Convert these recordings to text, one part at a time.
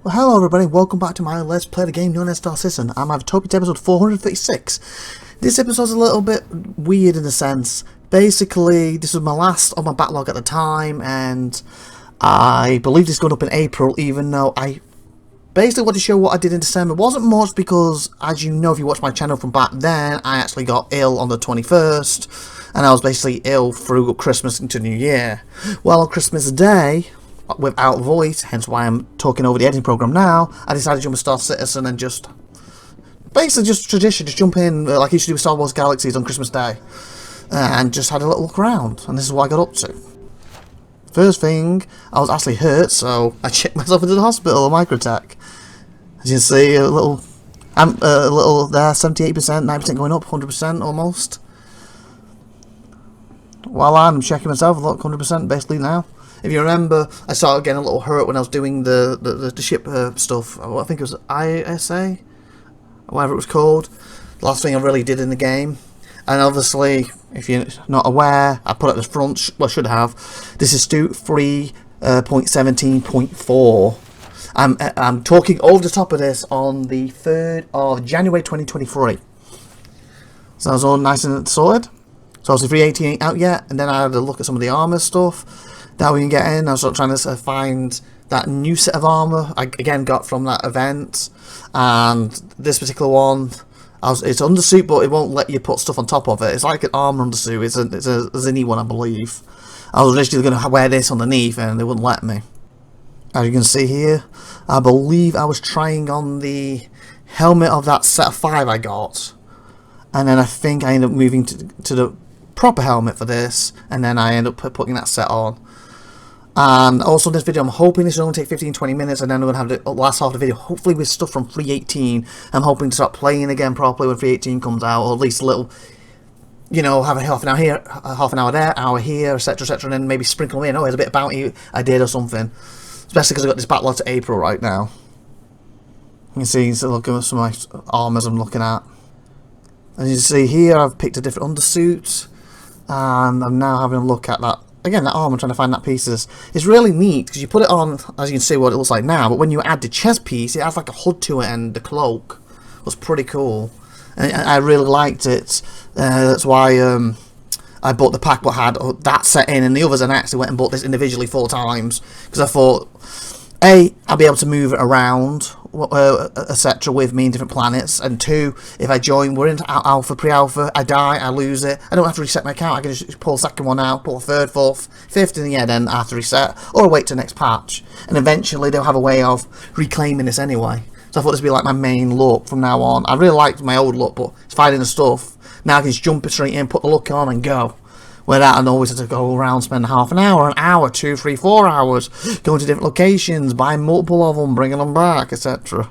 Well, hello everybody, welcome back to my Let's Play the game known as Star Citizen. I'm IVATOPIA'S episode 436. This episode's a little bit weird in a sense. Basically, this was my last on my backlog at the time, and I believe this is going up in April, even though I basically want to show what I did in December. It wasn't much because, as you know if you watch my channel from back then, I actually got ill on the 21st, and I was basically ill through Christmas into New Year. Well, on Christmas Day, without voice, hence why I'm talking over the editing program now, I decided to jump a Star Citizen and just basically just tradition, just jump in like I used to do with Star Wars Galaxies on Christmas Day, and just had a little look around, and this is what I got up to. First thing, I was actually hurt, so I checked myself into the hospital, a microtech. As you can see, a little there, 78%, 9% going up, 100% almost. While I'm checking myself, look, 100% basically now. If you remember, I started getting a little hurt when I was doing the ship stuff. I think it was ISA, or whatever it was called. The last thing I really did in the game. And obviously, if you're not aware, I put at the front, well, I should have. This is Stu 3.17.4. I'm talking over the top of this on the 3rd of January 2023. So I was all nice and sorted. So obviously 318 ain't out yet, and then I had a look at some of the armor stuff that we can get in. I was sort of trying to find that new set of armor I again got from that event, and this particular one, it's undersuit, but it won't let you put stuff on top of it. It's like an armor undersuit. It's a zinny one, I believe. I was originally going to wear this underneath, and they wouldn't let me. As you can see here, I believe I was trying on the helmet of that set of 5 I got, and then I think I ended up moving to the proper helmet for this, and then I ended up putting that set on. And also in this video, I'm hoping this will only take 15-20 minutes, and then we're going to have the last half of the video hopefully with stuff from 318. I'm hoping to start playing again properly when 318 comes out, or at least a little, you know, have a half an hour here, half an hour there, hour here, etc, etc, and then maybe sprinkle in, oh, there's a bit of bounty I did or something. Especially because I've got this backlog to April right now. You can see, so look at some of my armors I'm looking at. As you can see here, I've picked a different undersuit, and I'm now having a look at that. Again, that armor, trying to find that pieces. It's really neat because you put it on, as you can see what it looks like now, but when you add the chest piece, it has like a hood to it, and the cloak was pretty cool. And I really liked it. That's why I bought the pack but had that set in, and the others, and I actually went and bought this individually 4 times because I thought, A, I'll be able to move it around, etc. with me in different planets, and 2, if I join, we're into alpha, pre-alpha, I die, I lose it, I don't have to reset my account, I can just pull the second one out, pull a third, fourth, fifth, and yeah, then I have to reset, or wait till the next patch, and eventually they'll have a way of reclaiming this anyway. So I thought this would be like my main look from now on. I really liked my old look, but it's finding the stuff. Now I can just jump straight in, put the look on, and go. Without I always have to go around, spend half an hour, 2, 3, 4 hours, going to different locations, buying multiple of them, bringing them back, etc.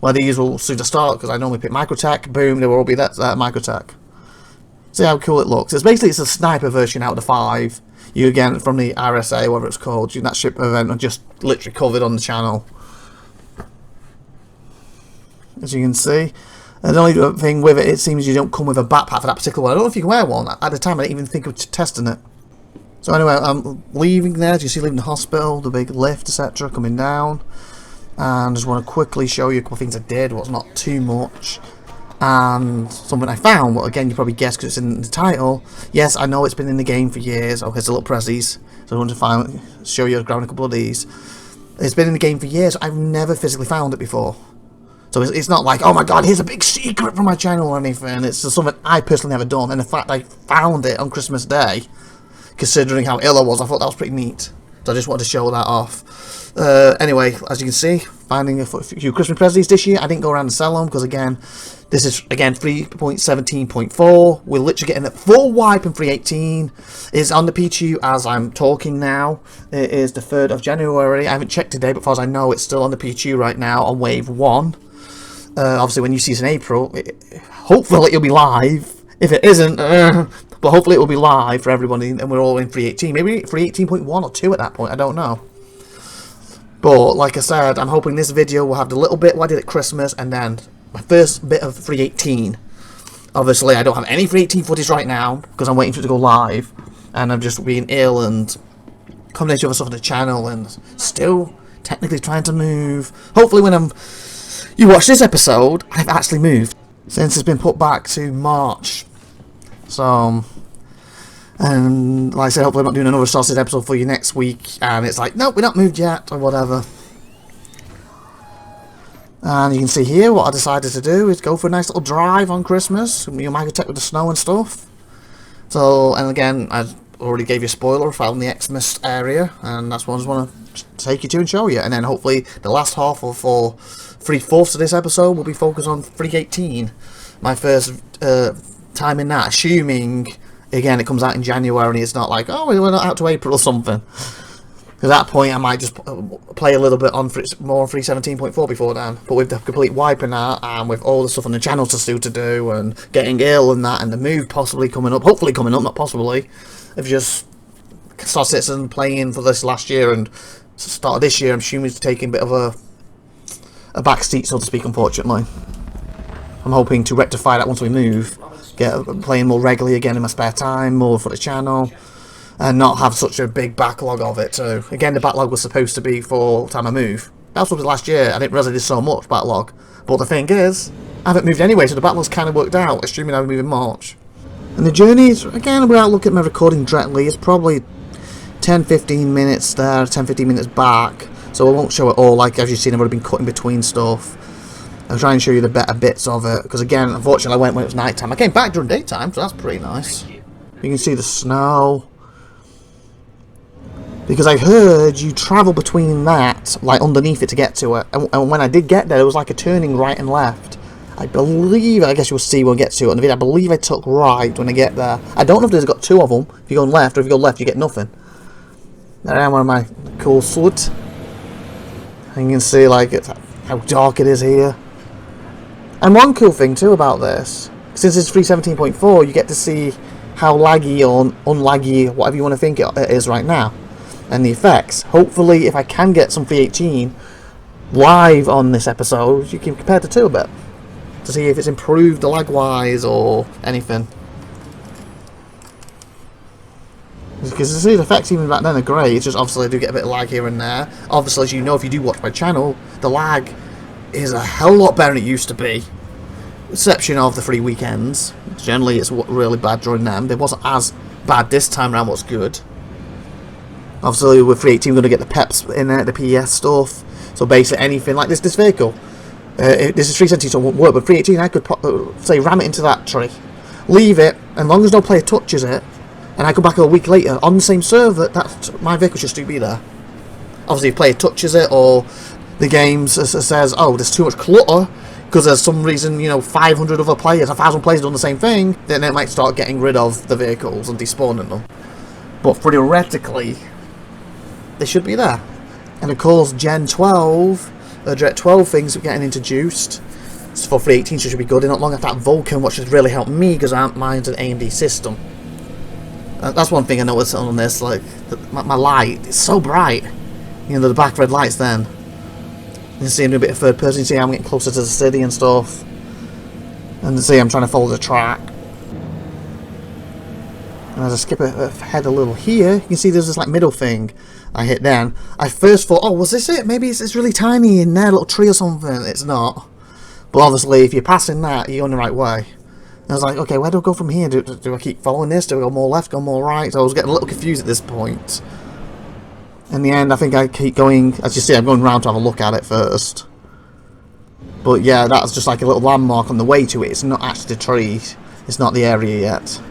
Well, these will suit to start because I normally pick microtech. Boom, there will all be that microtech. See how cool it looks. It's basically a sniper version out of the 5. You again from the RSA, whatever it's called, that ship event, and just literally covered on the channel. As you can see. And the only thing with it, it seems you don't come with a backpack for that particular one. I don't know if you can wear one. At the time, I didn't even think of testing it. So anyway, I'm leaving there. As you see, leaving the hospital, the big lift, etc., coming down. And I just want to quickly show you a couple of things I did. What's not too much. And something I found. Well, again, you probably guessed because it's in the title. Yes, I know it's been in the game for years. Oh, here's a little prezzies. So I want to show you, grabbing a couple of these. It's been in the game for years. I've never physically found it before. So it's not like, oh my god, here's a big secret from my channel or anything. It's just something I personally never done. And the fact I found it on Christmas Day, considering how ill I was, I thought that was pretty neat. So I just wanted to show that off. Anyway, as you can see, finding a few Christmas presents this year. I didn't go around and sell them because, again, this is, again, 3.17.4. We're literally getting a full wipe in 318. It's on the P2 as I'm talking now. It is the 3rd of January. I haven't checked today, but as far as I know, it's still on the P2 right now on Wave 1. Obviously, when you see this in April, hopefully it'll be live. If it isn't, but hopefully it will be live for everybody, and we're all in 318. Maybe 318.1 or 2 at that point, I don't know. But, like I said, I'm hoping this video will have the little bit what I did at Christmas, and then my first bit of 318. Obviously, I don't have any 318 footage right now, because I'm waiting for it to go live, and I'm just being ill, and combination of stuff on the channel, and still technically trying to move. Hopefully when you watch this episode, I've actually moved. Since it's been put back to March. So, and like I said, hopefully I'm not doing another sausage episode for you next week. And it's like, nope, we're not moved yet, or whatever. And you can see here what I decided to do is go for a nice little drive on Christmas. You might protect with the snow and stuff. So, and again, I already gave you a spoiler. I found the Xmas area, and that's what I just want to take you to and show you. And then hopefully the last half of 3/4 of this episode will be focused on 318. My first time in that, assuming again it comes out in January and it's not like, oh, we're not out to April or something. At that point I might just play a little bit on more on 317.4 before then. But with the complete wiping out and with all the stuff on the channel to do and getting ill and that and the move possibly coming up, hopefully coming up, not possibly, if just Sussex and playing for this last year and start of this year, I'm assuming it's taking a bit of a back seat, so to speak, unfortunately. I'm hoping to rectify that once we move, get playing more regularly again in my spare time, more for the channel, and not have such a big backlog of it too. Again, the backlog was supposed to be for the time I move. That was last year. I didn't realise I did so much backlog. But the thing is, I haven't moved anyway, so the backlog's kind of worked out, assuming I move in March. And the journey is, again, without looking at my recording directly, it's probably 10-15 minutes there, 10-15 minutes back. So I won't show it all, like as you've seen, I've already been cutting between stuff. I'll try and show you the better bits of it, because again, unfortunately I went when it was night time. I came back during daytime, so that's pretty nice. You can see the snow. Because I heard you travel between that, like underneath it to get to it. And when I did get there, it was like a turning right and left. I believe, I guess you'll see when we get to it on the video, I believe I took right when I get there. I don't know if there's got two of them. If you're going left, or if you go left, you get nothing. There I am, one of my cool swords. And you can see like how dark it is here. And one cool thing too about this, since it's 317.4, you get to see how laggy or unlaggy, whatever you want to think it is right now. And the effects. Hopefully, if I can get some 318 live on this episode, you can compare the two a bit to see if it's improved the lag-wise or anything. Because you see the effects even back then are great. It's just obviously I do get a bit of lag here and there. Obviously, as you know, if you do watch my channel, the lag is a hell lot better than it used to be. Exception of the free weekends. Generally, it's really bad during them. It wasn't as bad this time around. What's good. Obviously, with 318, we're going to get the peps in there, the PES stuff. So basically, anything like this vehicle. This is 317, so it won't work. But 318, I could say ram it into that tree, leave it, and as long as no player touches it, and I come back a week later on the same server, that my vehicle should still be there. Obviously, if player touches it or the game says, oh, there's too much clutter because there's some reason, you know, 500 other players, 1,000 players doing the same thing, then it might start getting rid of the vehicles and despawning them. But theoretically, they should be there. And of course, Gen 12, Direct 12 things are getting introduced. So for 318, so it should be good. And not long after that, Vulcan, which has really helped me because mine's an AMD system. That's one thing I noticed on this, like my light is so bright. You know, the back red lights then. You can see I'm doing a bit of third person, you see I'm getting closer to the city and stuff. And you see I'm trying to follow the track. And as I skip ahead a little here, you can see there's this like middle thing I hit then. I first thought, oh, was this it? Maybe it's really tiny in there, a little tree or something. It's not. But obviously, if you're passing that, you're going the right way. And I was like, okay, where do I go from here? Do I keep following this? Do I go more left, go more right? So I was getting a little confused at this point. In the end, I think I keep going, as you see, I'm going round to have a look at it first. But yeah, that's just like a little landmark on the way to it. It's not actually the tree. It's not the area yet.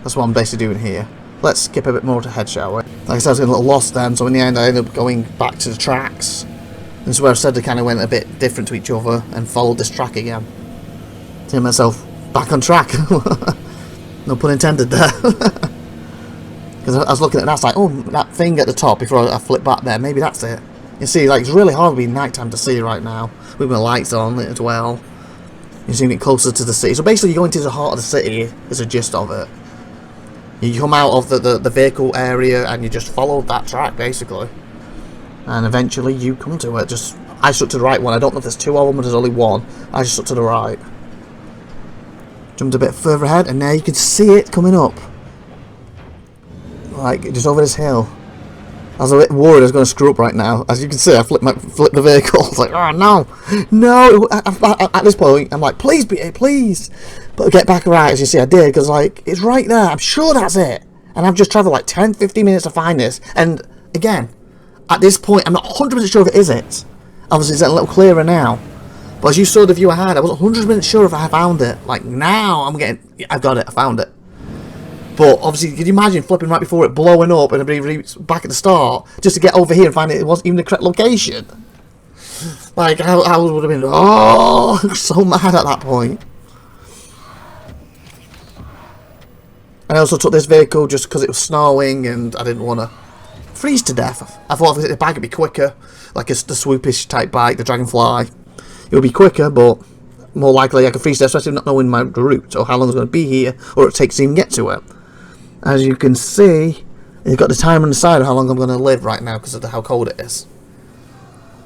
That's what I'm basically doing here. Let's skip a bit more ahead, shall we? Like I said, I was getting a little lost then, so in the end I ended up going back to the tracks. This is where I said they kind of went a bit different to each other and followed this track again. See myself back on track. No pun intended there. Because I was looking at that, I was like, oh, that thing at the top before I flip back there, maybe that's it. You see, like, it's really hard to be nighttime to see right now, with my lights on as well. You see me closer to the city. So basically, you go into the heart of the city, is the gist of it. You come out of the vehicle area and you just follow that track, basically. And eventually you come to it. Just I stuck to the right one. I don't know if there's two of them or there's only one. I just stuck to the right. Jumped a bit further ahead and there you can see it coming up. Like, just over this hill. I was a bit worried I was going to screw up right now. As you can see, I flipped the vehicle. I was like, oh no, no. At this point, I'm like, please, BA, please. But get back right, as you see, I did, because like, it's right there. I'm sure that's it. And I've just travelled like 10, 15 minutes to find this. And again, at this point, I'm not 100% sure if it is it. Obviously, it's a little clearer now. But as you saw the view I had, I wasn't 100% sure if I found it. Like now, I've got it, I found it. But obviously, can you imagine flipping right before it blowing up and be back at the start just to get over here and find it wasn't even the correct location? Like, I would have been, oh, so mad at that point. And I also took this vehicle just because it was snowing and I didn't want to freeze to death. I thought if the bike would be quicker, like the swoopish type bike, the Dragonfly. It would be quicker, but more likely I could freeze to death, especially not knowing my route or how long it's going to be here or it takes to even get to it. As you can see, it's got the timer on the side of how long I'm going to live right now because of how cold it is.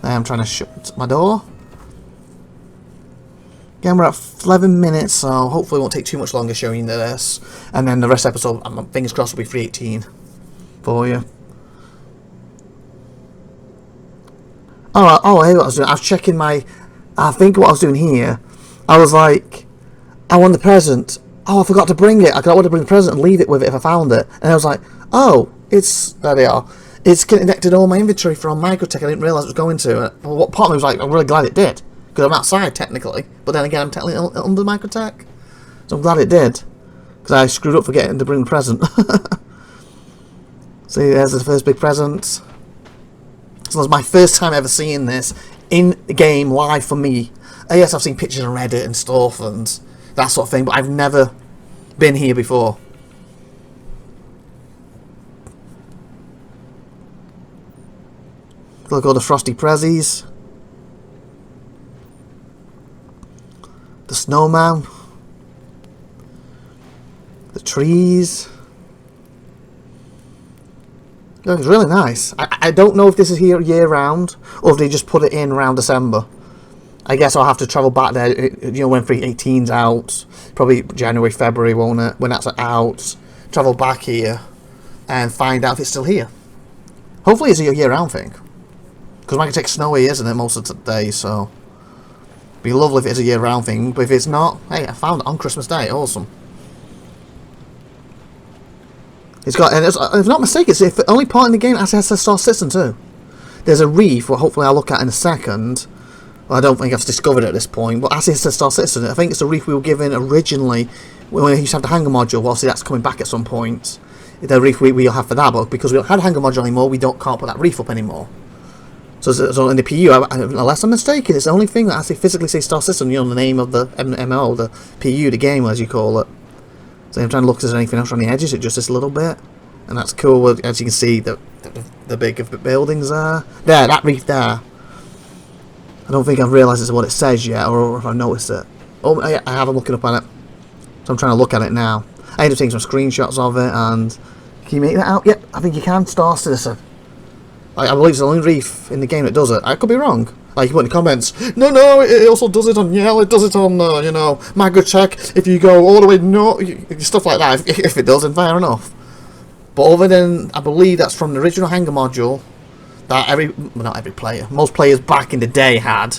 I am trying to shut my door. Again, we're at 11 minutes, so hopefully it won't take too much longer showing you this. And then the rest of the episode, fingers crossed, will be 318 for you. Oh, hey, what I was doing. I was checking I think what I was doing here, I was like, I want the present. Oh, I forgot to bring it. I wanted to bring the present and leave it with it if I found it. And I was like, oh, there they are. It's connected all my inventory from Microtech. I didn't realise it was going to. Well, what part of me was like, I'm really glad it did. Because I'm outside, technically. But then again, I'm technically under Microtech. So I'm glad it did. Because I screwed up forgetting to bring the present. See, there's the first big present. So it was my first time ever seeing this in game live for me. Yes, I've seen pictures on Reddit and stuff and that sort of thing, but I've never been here before. Look at all the frosty prezzies. The snowman. The trees. It was really nice. I don't know if this is here year round or if they just put it in around December. I guess I'll have to travel back there, you know, when 318's out. Probably January, February, won't it? When that's out. Travel back here and find out if it's still here. Hopefully it's a year-round thing. Because Microtech's snowy, isn't it, most of the day, so... It'd be lovely if it's a year-round thing, but if it's not, hey, I found it on Christmas Day. Awesome. It's got, and if I'm not mistaken, it's the only part in the game that has a star system too. There's a reef, what hopefully I'll look at in a second. Well, I don't think I've discovered it at this point, but as it's a star system, I think it's the reef we were given originally when we used to have the hangar module. Well, see, that's coming back at some point. The reef we'll have for that, but because we don't have a hangar module anymore, we can't put that reef up anymore. So in the PU, unless I'm mistaken, it's the only thing that actually physically says star system, you know, the name of the MMO, the PU, the game, as you call it. So I'm trying to look if there's anything else on the edges, it's just this little bit. And that's cool, as you can see, the big buildings there. There, that reef there. I don't think I've realised it's what it says yet, or if I've noticed it. Oh, I have, I'm looking up on it. So I'm trying to look at it now. I ended up taking some screenshots of it, and... Can you make that out? Yep, I think you can, star citizen. I believe it's the only reef in the game that does it. I could be wrong. Like, you put in the comments, no, it also does it on Yell, it does it on, you know, Microtech, if you go all the way north, stuff like that. If it does, then fair enough. But other than, I believe that's from the original hangar module, that not every player, most players back in the day had.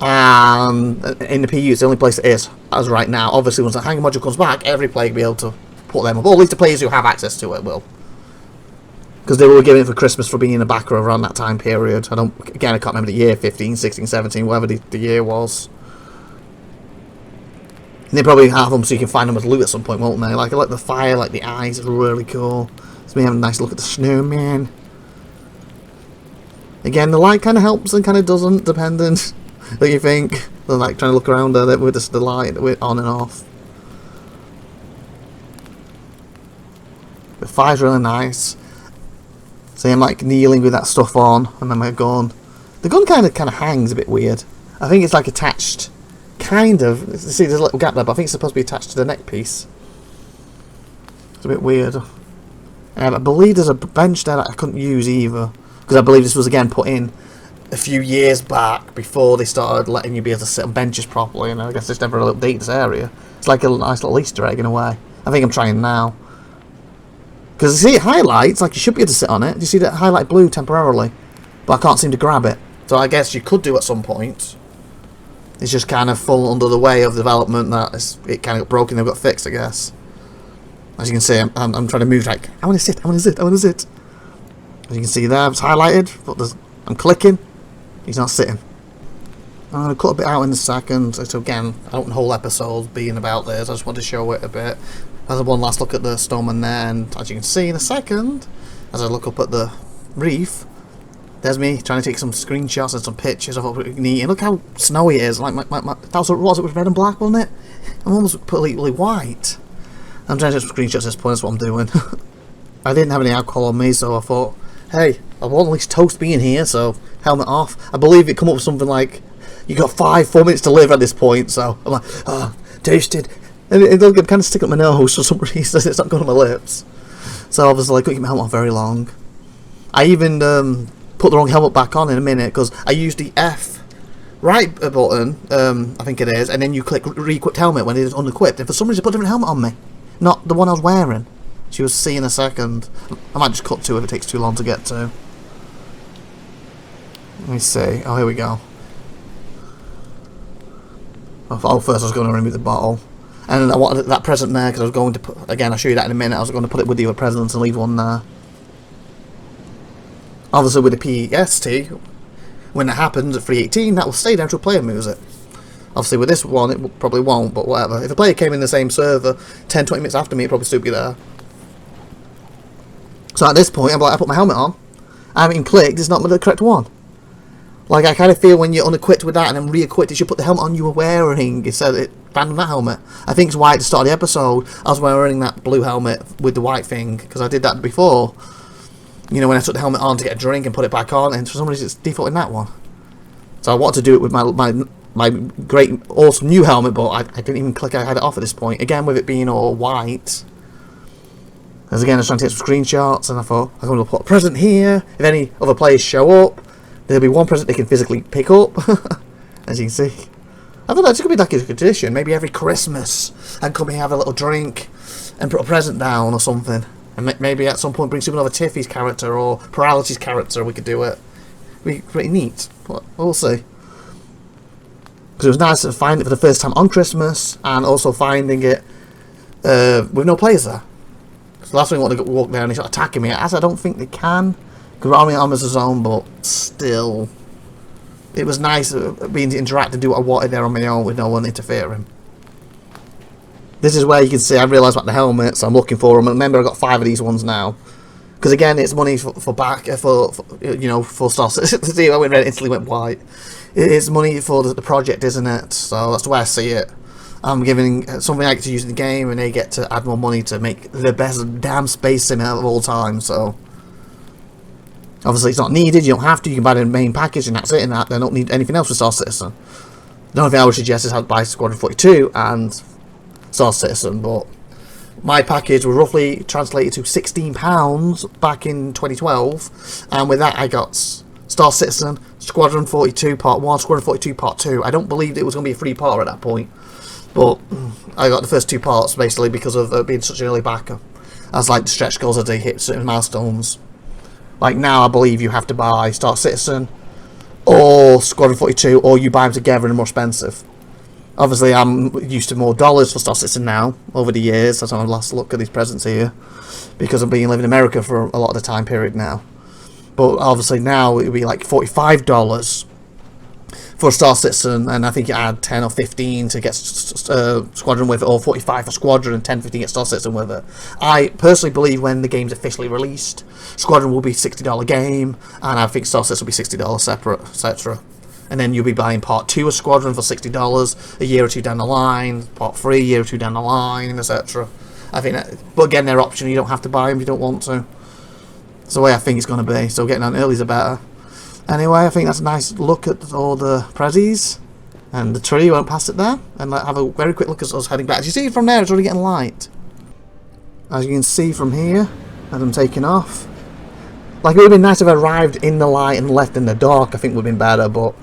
And in the PU, it's the only place it is, as right now. Obviously, once the hangar module comes back, every player will be able to put them up. Or at least the players who have access to it will. Because they were given it for Christmas for being in a backer around that time period. I can't remember the year, 15, 16, 17, whatever the year was. And they probably have them so you can find them as loot at some point, won't they? Like the fire, like the eyes, are really cool. It's me having a nice look at the snowman. Again, the light kind of helps and kind of doesn't, depending what you think. They're like trying to look around at it with the light on and off. The fire's really nice. See, I'm like kneeling with that stuff on, and then my gun. The gun kind of hangs a bit weird. I think it's like attached, kind of. See, there's a little gap there, but I think it's supposed to be attached to the neck piece. It's a bit weird. I believe there's a bench there that I couldn't use either, because I believe this was again put in a few years back before they started letting you be able to sit on benches properly, and I guess it's never really updated this area. It's like a nice little Easter egg in a way. I think I'm trying now. Because you see it highlights, like you should be able to sit on it. You see that highlight blue temporarily, but I can't seem to grab it. So I guess you could do at some point. It's just kind of full under the way of development that it kind of got broken, they've got fixed, I guess. As you can see, I'm trying to move like, I want to sit, I want to sit, I want to sit. As you can see there, it's highlighted, but I'm clicking, he's not sitting. I'm going to cut a bit out in a second. So again, I don't want the whole episode being about this, I just want to show it a bit. As one last look at the snowman there, and as you can see in a second, as I look up at the reef, there's me trying to take some screenshots and some pictures of what we can eat. And look how snowy it is. Like that was it with red and black, wasn't it? I'm almost completely white. I'm trying to take some screenshots at this point. That's what I'm doing. I didn't have any alcohol on me, so I thought, hey, I want at least toast being here. So helmet off. I believe it come up with something like, you got 4 minutes to live at this point. So I'm like, oh, toasted. And it'll kind of stick up my nose for some reason. It's not going on my lips. So obviously I couldn't keep my helmet on very long. I even put the wrong helmet back on in a minute because I used the F right button, I think it is, and then you click re-equipped helmet when it is unequipped. And for some reason I put a different helmet on me. Not the one I was wearing. She was see in a second. I might just cut to if it takes too long to get to. Let me see. Oh, here we go. Oh, first I was going to remove the bottle. And I wanted that present there because I was going to put, again, I'll show you that in a minute, I was going to put it with the other presents and leave one there. Obviously with the PST, when it happens at 3:18, that will stay down to a player moves it. Obviously with this one, it probably won't, but whatever. If a player came in the same server 10-20 minutes after me, it'd probably still be there. So at this point, I'm like, I put my helmet on, I haven't even clicked, it's not the correct one. Like, I kind of feel when you're unequipped with that and then re-equipped, you should put the helmet on you were wearing instead it abandoned that helmet. I think it's why at the start of the episode, I was wearing that blue helmet with the white thing, because I did that before. You know, when I took the helmet on to get a drink and put it back on, and for some reason it's defaulting that one. So I wanted to do it with my great, awesome new helmet, but I didn't even click, I had it off at this point. Again, with it being all white. Because again, I was trying to take some screenshots, and I thought, I'm going to put a present here. If any other players show up, there'll be one present they can physically pick up. As you can see. I thought that could be like a tradition. Maybe every Christmas, I'd come here, have a little drink, and put a present down or something. And maybe at some point bring SupernovaTiffy's character or Paralyty's character, we could do it. It'd be pretty neat. But we'll see. Because it was nice to find it for the first time on Christmas, and also finding it with no players there. So the last thing I want to walk down and they start attacking me. As I don't think they can. Because we're on as a zone, but still. It was nice being to interact and do what I wanted there on my own with no one interfering. This is where you can see I realised about the helmets. I'm looking for them. And remember, I've got 5 of these ones now. Because again, it's money for you know, for Star Citizen. I went red, instantly went white. It is money for the project, isn't it? So that's the way I see it. I'm giving something I get to use in the game, and they get to add more money to make the best damn space sim out of all time. So obviously, it's not needed. You don't have to. You can buy the main package, and that's it. And that they don't need anything else for Star Citizen. The only thing I would suggest is how to buy Squadron 42 and Star Citizen, but my package was roughly translated to £16 back in 2012, and with that I got Star Citizen, Squadron 42 Part 1, Squadron 42 Part 2. I don't believe it was going to be a free part at that point, but I got the first 2 parts basically because of being such an early backer. As like the stretch goals as they hit certain milestones. Like now I believe you have to buy Star Citizen or Squadron 42, or you buy them together and they're more expensive. Obviously, I'm used to more dollars for Star Citizen now, over the years. That's my last look at these presents here. Because I've been living in America for a lot of the time period now. But obviously now it would be like $45 for Star Citizen, and I think you add 10 or 15 to get Squadron with it, or 45 for Squadron and 10, 15 to get Star Citizen with it. I personally believe when the game's officially released, Squadron will be a $60 game, and I think Star Citizen will be $60 separate, etc. And then you'll be buying Part 2 of Squadron for $60 a year or 2 down the line, Part 3 a year or 2 down the line, etc. I think that, but again, they're optional. You don't have to buy them if you don't want to. It's the way I think it's going to be. So getting on early is better. Anyway, I think that's a nice look at all the prezzies. And the tree, went past it there. And have a very quick look as I was heading back. As you see from there, it's already getting light. As you can see from here, as I'm taking off. Like, it would have been nice if I arrived in the light and left in the dark. I think would have been better, but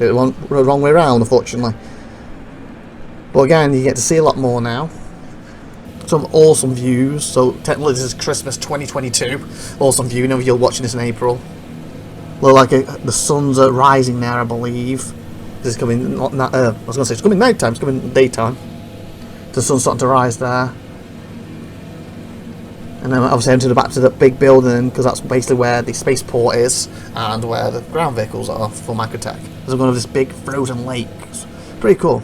it went the wrong way around, unfortunately. But again, you get to see a lot more now. some awesome views. So technically this is Christmas 2022. Awesome view. You know, you're watching this in April. Look like the sun's rising there, I believe. This is coming. I was going to say it's coming nighttime. It's coming daytime. The sun's starting to rise there. And then obviously into the back to the big building, because that's basically where the spaceport is and where the ground vehicles are for Microtech. There's going to this big frozen lake. It's pretty cool.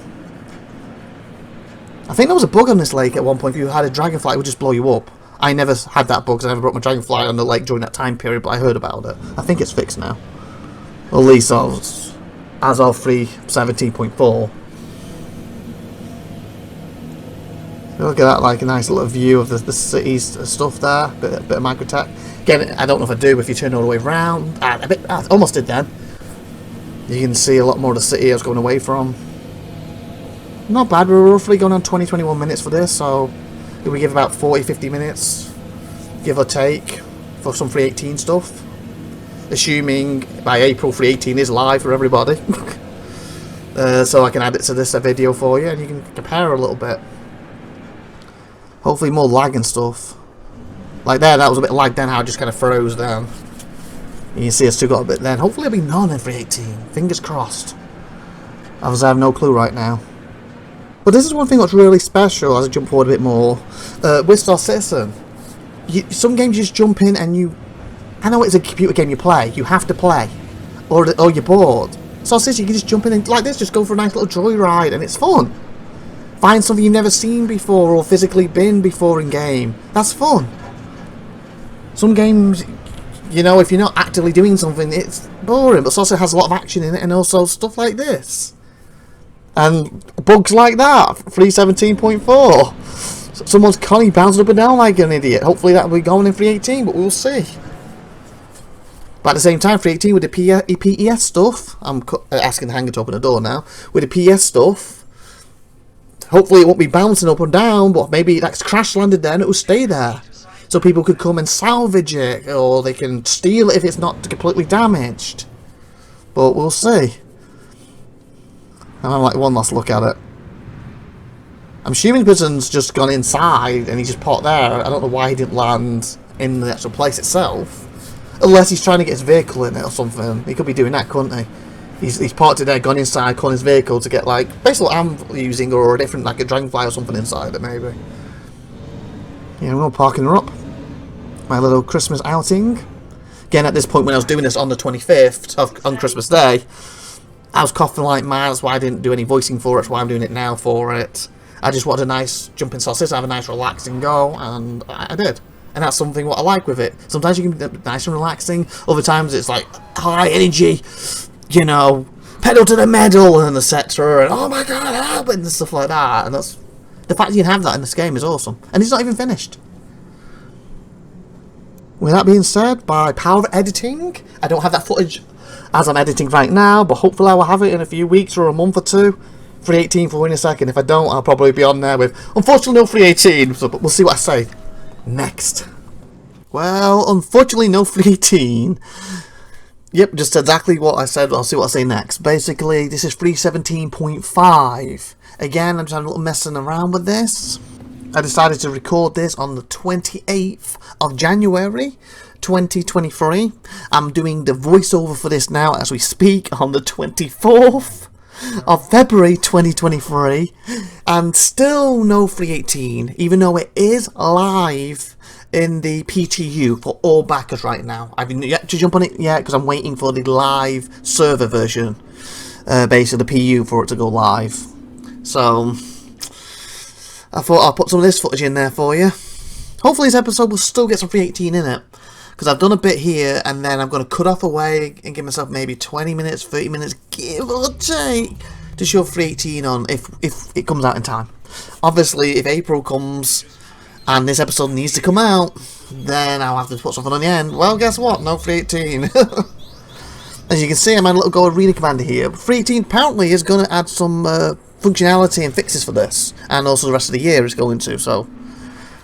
I think there was a bug on this lake at one point. If you had a dragonfly, it would just blow you up. I never had that bug because I never brought my dragonfly on the lake during that time period, but I heard about it. I think it's fixed now. Or at least as of 3.17.4. Look at that, like a nice little view of the city's stuff there. Bit of Microtech. Again, I don't know if I do if you turn all the way around. I almost did then. You can see a lot more of the city I was going away from. Not bad, we're roughly going on 20-21 minutes for this, so we give about 40-50 minutes, give or take, for some 318 stuff. Assuming by April 318 is live for everybody. So I can add it to this video for you and you can compare a little bit. Hopefully more lag and stuff. Like there, that was a bit lag then, how it just kind of froze down. You can see I still got a bit then. Hopefully it'll be none in 318. Fingers crossed. Obviously I have no clue right now. But this is one thing that's really special as I jump forward a bit more. With Star Citizen, some games you just jump in and I know it's a computer game you play. You have to play. Or you're bored. Star Citizen, you can just jump in and like this, just go for a nice little joyride and it's fun. Find something you've never seen before or physically been before in game. That's fun. Some games, you know, if you're not actively doing something, it's boring. But it also has a lot of action in it and also stuff like this. And bugs like that, 3.17.4. Someone's Connie bouncing up and down like an idiot. Hopefully that will be going in 3.18, but we'll see. But at the same time, 3.18 with the PES stuff, I'm asking the hanger to open the door now. With the PES stuff, hopefully it won't be bouncing up and down, but maybe that's crash landed there and it will stay there. So people could come and salvage it, or they can steal it if it's not completely damaged. But we'll see. And I'm like one last look at it. I'm assuming the person's just gone inside and he just popped there. I don't know why he didn't land in the actual place itself. Unless he's trying to get his vehicle in it or something. He could be doing that, couldn't he? He's parked it there, gone inside, calling his vehicle to get like basically what I'm using, or a different, like a dragonfly or something inside it maybe. Yeah, we're parking her up. My little Christmas outing. Again, at this point when I was doing this on the 25th on Christmas Day, I was coughing like mad. That's why I didn't do any voicing for it. That's why I'm doing it now for it. I just wanted a nice jumping sausage, have a nice relaxing go, and I did. And that's something what I like with it. Sometimes you can be nice and relaxing. Other times it's like high energy, you know, pedal to the metal and etc. And oh my god, help it and stuff like that. And that's the fact you can have that in this game is awesome. And it's not even finished. With that being said, by power of editing, I don't have that footage as I'm editing right now, but hopefully I will have it in a few weeks or a month or two. 3.18 for in a second. If I don't, I'll probably be on there with, unfortunately, no 3.18, so, but we'll see what I say next. Well, unfortunately, no 3.18. Yep, just exactly what I said. I'll see what I say next. Basically, this is 3.17.5. Again, I'm just having a little messing around with this. I decided to record this on the 28th of January 2023. I'm doing the voiceover for this now as we speak on the 24th of February 2023, and still no 3.18, even though it is live in the PTU for all backers right now. I haven't yet to jump on it yet because I'm waiting for the live server version, basically the PU, for it to go live. So I thought I'll put some of this footage in there for you. Hopefully this episode will still get some 3.18 in it, because I've done a bit here and then I'm going to cut off away and give myself maybe 20 minutes, 30 minutes, give or take, to show 3.18 on if it comes out in time. Obviously, if April comes and this episode needs to come out, then I'll have to put something on the end. Well, guess what? No 3.18. As you can see, I'm on a little go arena commander here. 3.18 apparently is going to add some functionality and fixes for this, and also the rest of the year is going to, so.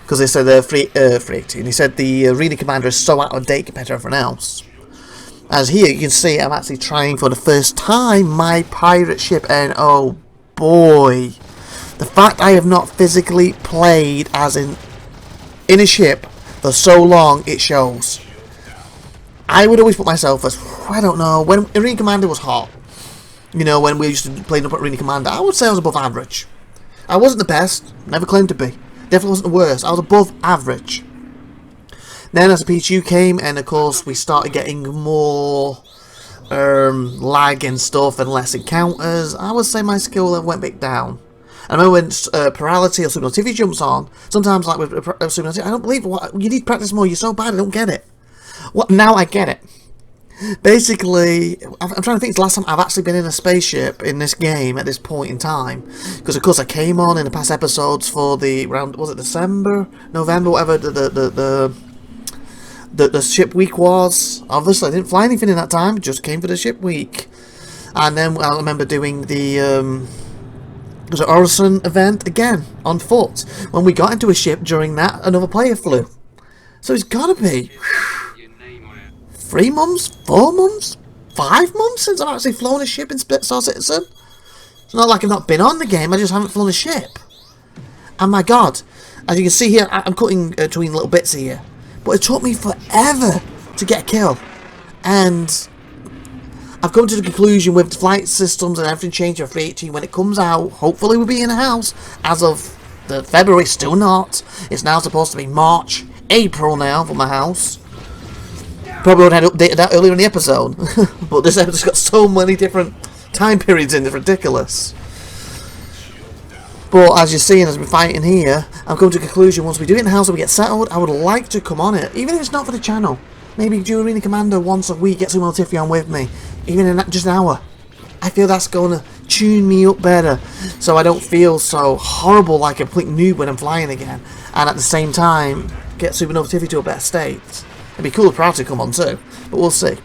Because they said 3.18. He said the arena commander is so out of date compared to everyone else. As here you can see, I'm actually trying for the first time my pirate ship, and oh boy, The fact I have not physically played as in a ship for so long, it shows. I would always put myself as, I don't know, when Arena Commander was hot, you know, when we used to play up at Arena Commander, I would say I was above average. I wasn't the best, never claimed to be. Definitely wasn't the worst, I was above average. Then as the P2 came, and of course we started getting more lag and stuff and less encounters, I would say my skill level went back down. I remember when Plurality or SupernovaTiffy jumps on, sometimes like with SupernovaTiffy, I don't believe it, you need to practice more, you're so bad, I don't get it. Well, now I get it. Basically, I'm trying to think, it's the last time I've actually been in a spaceship in this game at this point in time. Because of course I came on in the past episodes for the round, was it December, November, whatever the ship week was. Obviously I didn't fly anything in that time, just came for the ship week. And then I remember doing the Orison event again on foot. When we got into a ship during that, another player flew. So it's gotta be 3 months, 4 months, 5 months since I've actually flown a ship in Star Citizen. It's not like I've not been on the game, I just haven't flown a ship. And my god, as you can see here, I'm cutting between little bits here. But it took me forever to get a kill. And I've come to the conclusion with flight systems and everything changing for 318 when it comes out, hopefully we'll be in the house. As of the February, still not. It's now supposed to be March, April now for my house. Probably would have updated that earlier in the episode. But this episode's got so many different time periods in, it's ridiculous. But as you're seeing, as we're fighting here, I'm coming to a conclusion, once we do it in the house and we get settled, I would like to come on it. Even if it's not for the channel. Maybe do Arena Commander once a week, get SupernovaTiffy on with me. Even in just an hour. I feel that's going to tune me up better. So I don't feel so horrible like a complete noob when I'm flying again. And at the same time, get SupernovaTiffy to a better state. It'd be cool if Proud to come on too, but we'll see.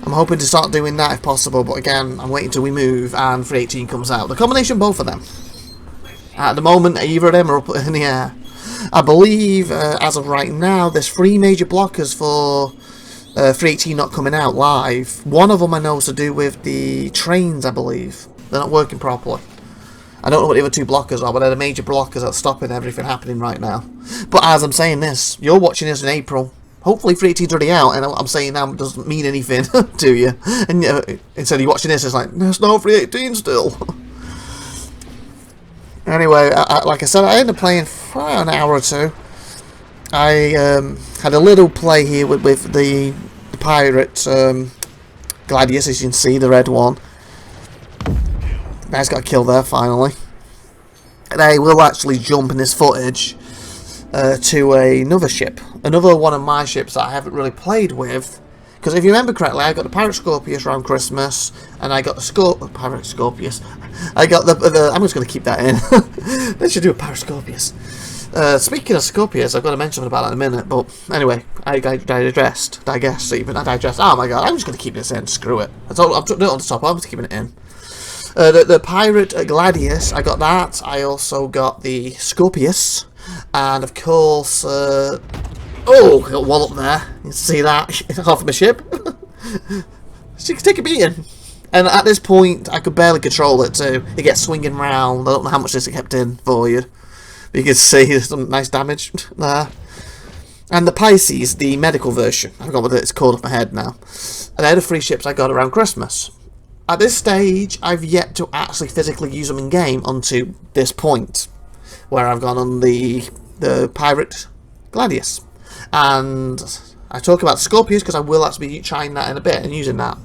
I'm hoping to start doing that if possible, but again, I'm waiting till we move and 318 comes out. The combination of both of them. At the moment, either of them are up in the air. I believe, as of right now, there's 3 major blockers for 318 not coming out live. One of them I know is to do with the trains, I believe. They're not working properly. I don't know what the other 2 blockers are, but they're the major blockers that's stopping everything happening right now. But as I'm saying this, you're watching this in April. Hopefully 318's already out, and I'm saying now it doesn't mean anything to you. And instead of you watching this, it's like, there's no 318 still. Anyway, like I said, I ended up playing for an hour or 2. I had a little play here with the pirate Gladius, as you can see, the red one. Guy's got a kill there, finally. And I will actually jump in this footage to another ship. Another one of my ships that I haven't really played with. Because if you remember correctly, I got the Pirate Scorpius around Christmas. And I got the Pirate Scorpius. I got the I'm just going to keep that in. They should do a Pirate Scorpius. Speaking of Scorpius, I've got to mention about that in a minute. But anyway, I digressed. I digressed. Oh my god, I'm just going to keep this in. Screw it. I'm putting it on the top. I'm just keeping it in. The Pirate Gladius, I got that. I also got the Scorpius. And of course, oh, I got one up there. You can see that? Half of my ship. She can take a beating. And at this point, I could barely control it too. It gets swinging round. I don't know how much this it kept in for you. But you can see there's some nice damage there. And the Pisces, the medical version. I forgot what it's called off my head now. And they're the 3 ships I got around Christmas. At this stage, I've yet to actually physically use them in game until this point, where I've gone on the Pirate Gladius. And I talk about Scorpius because I will actually be trying that in a bit and using that.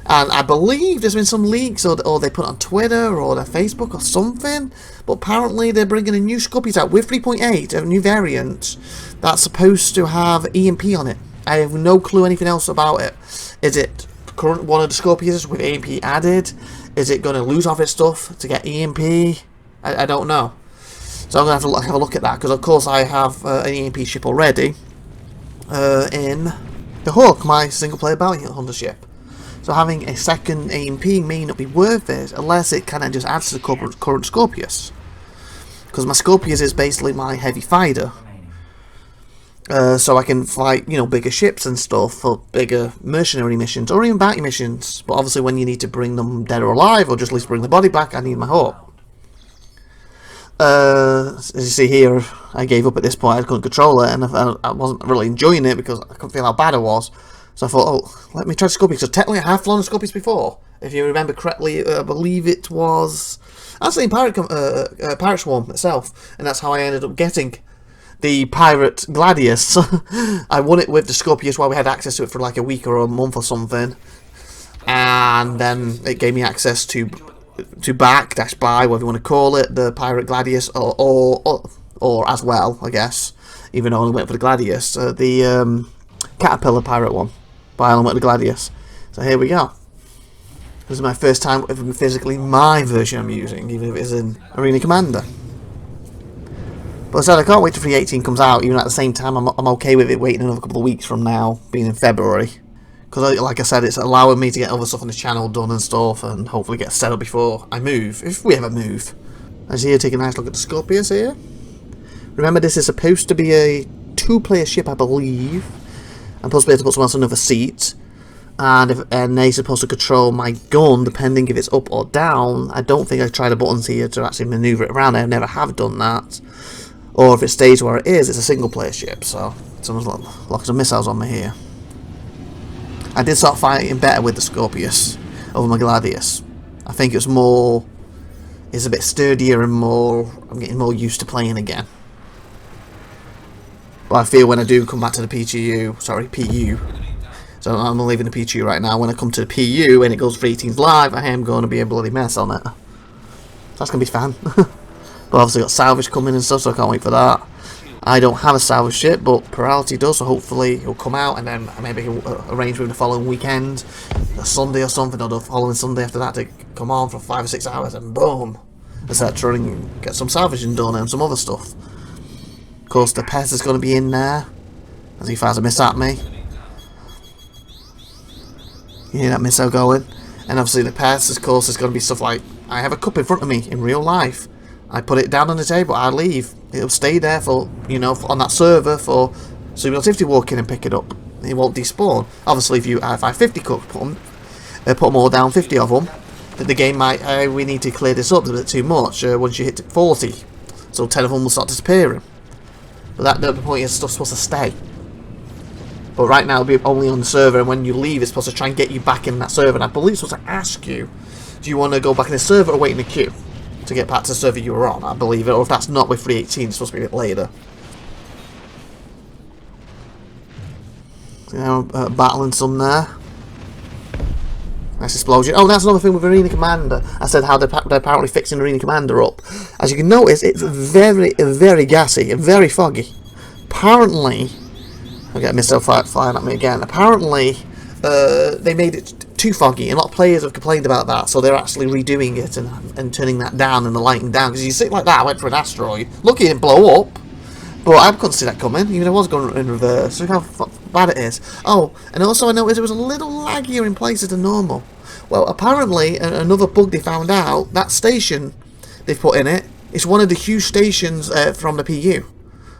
And I believe there's been some leaks, or they put it on Twitter or their Facebook or something. But apparently they're bringing a new Scorpius out with 3.8, a new variant that's supposed to have EMP on it. I have no clue anything else about it. Is it current one of the Scorpius with EMP added? Is it going to lose off its stuff to get EMP? I don't know. So I'm going to have a look at that, because of course I have an EMP ship already in the Hawk, my single player bounty hunter ship. So having a second EMP may not be worth it unless it kind of just adds to the current Scorpius. Because my Scorpius is basically my heavy fighter. So I can fight, you know, bigger ships and stuff for bigger mercenary missions or even bounty missions. But obviously when you need to bring them dead or alive or just at least bring the body back, I need my Hawk. as you see here, I gave up at this point. I couldn't control it, and I wasn't really enjoying it because I couldn't feel how bad it was. So I thought, oh, let me try Scorpius. So technically I have flown a Scorpius before. If you remember correctly, I believe it was actually in Pirate Swarm itself, and that's how I ended up getting the Pirate Gladius. I won it with the Scorpius while we had access to it for like a week or a month or something, and then it gave me access to buy, whatever you want to call it, the Pirate Gladius, or as well, I guess, even though I only went for the Gladius, the Caterpillar Pirate one, but I only went for the Gladius. So here we go. This is my first time with physically my version I'm using, even if it is in Arena Commander. But I said I can't wait till 3.18 comes out, even at the same time I'm okay with it waiting another couple of weeks from now, being in February. Because, like I said, it's allowing me to get other stuff on the channel done and stuff, and hopefully get set up before I move, if we ever move. As here, take a nice look at the Scorpius here. Remember, this is supposed to be a 2-player ship, I believe. I'm supposed to be able to put someone else on another seat. And they're supposed to control my gun, depending if it's up or down. I don't think I've tried the buttons here to actually manoeuvre it around. I never have done that. Or if it stays where it is, it's a single-player ship. So, someone's locking some missiles on me here. I did start fighting better with the Scorpius over my Gladius. I think it's a bit sturdier and I'm getting more used to playing again. But I feel when I do come back to the PU, so I'm leaving the PU right now, when I come to the PU and it goes for 18's live, I am going to be a bloody mess on it. That's going to be fun. But obviously got salvage coming and stuff, so I can't wait for that. I don't have a salvage ship, but Plurality does, so hopefully he'll come out, and then maybe he'll arrange with him the following weekend, a Sunday or something, or the following Sunday after that to come on for 5 or 6 hours, and boom, etc. and get some salvaging done and some other stuff. Of course, the Pez is going to be in there, as he fires a miss at me. You hear that missile going? And obviously the Pez, of course, is going to be stuff like, I have a cup in front of me in real life. I put it down on the table, I leave. It'll stay there for, on that server for SupernovaTiffy to walk in and pick it up. It won't despawn. Obviously, if you have 50 cooks, put them all down, 50 of them, then the game might, we need to clear this up, it's a bit too much, once you hit 40. So 10 of them will start disappearing. But the point is, stuff's supposed to stay. But right now, it'll be only on the server, and when you leave, it's supposed to try and get you back in that server. And I believe it's supposed to ask you, do you want to go back in the server or wait in the queue to get back to the server you were on, I believe it, or if that's not with 3.18, it's supposed to be a bit later. Battling some there. Nice explosion. Oh, that's another thing with Arena Commander. I said how they're apparently fixing Arena Commander up. As you can notice, it's very, very gassy and very foggy. Apparently, I get a missile flying at me again. Apparently, they made it too foggy, and a lot of players have complained about that, so they're actually redoing it and turning that down and the lighting down. Because you see it like that, I went for an asteroid. Lucky it didn't blow up, but I couldn't see that coming, even if I was going in reverse. Look how bad it is. Oh, and also I noticed it was a little laggier in places than normal. Well, apparently, another bug they found out, that station they've put in it, is one of the huge stations from the PU.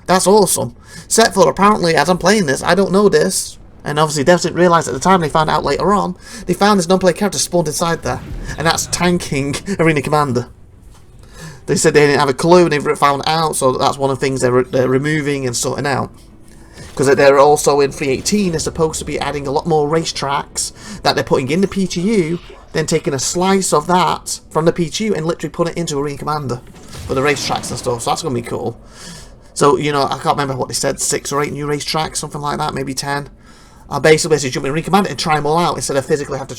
That's awesome. Except for, apparently, as I'm playing this, I don't know this, and obviously devs didn't realise at the time, they found out later on, they found this non-player character spawned inside there, and that's tanking Arena Commander. They said they didn't have a clue, and they found out, so that's one of the things they're removing and sorting out. Because they're also in 3.18, they're supposed to be adding a lot more racetracks that they're putting in the PTU, then taking a slice of that from the PTU and literally putting it into Arena Commander for the racetracks and stuff, so that's going to be cool. So, I can't remember what they said, 6 or 8 new racetracks, something like that, maybe 10. I'll basically jump in Arena Commander and try them all out instead of physically have to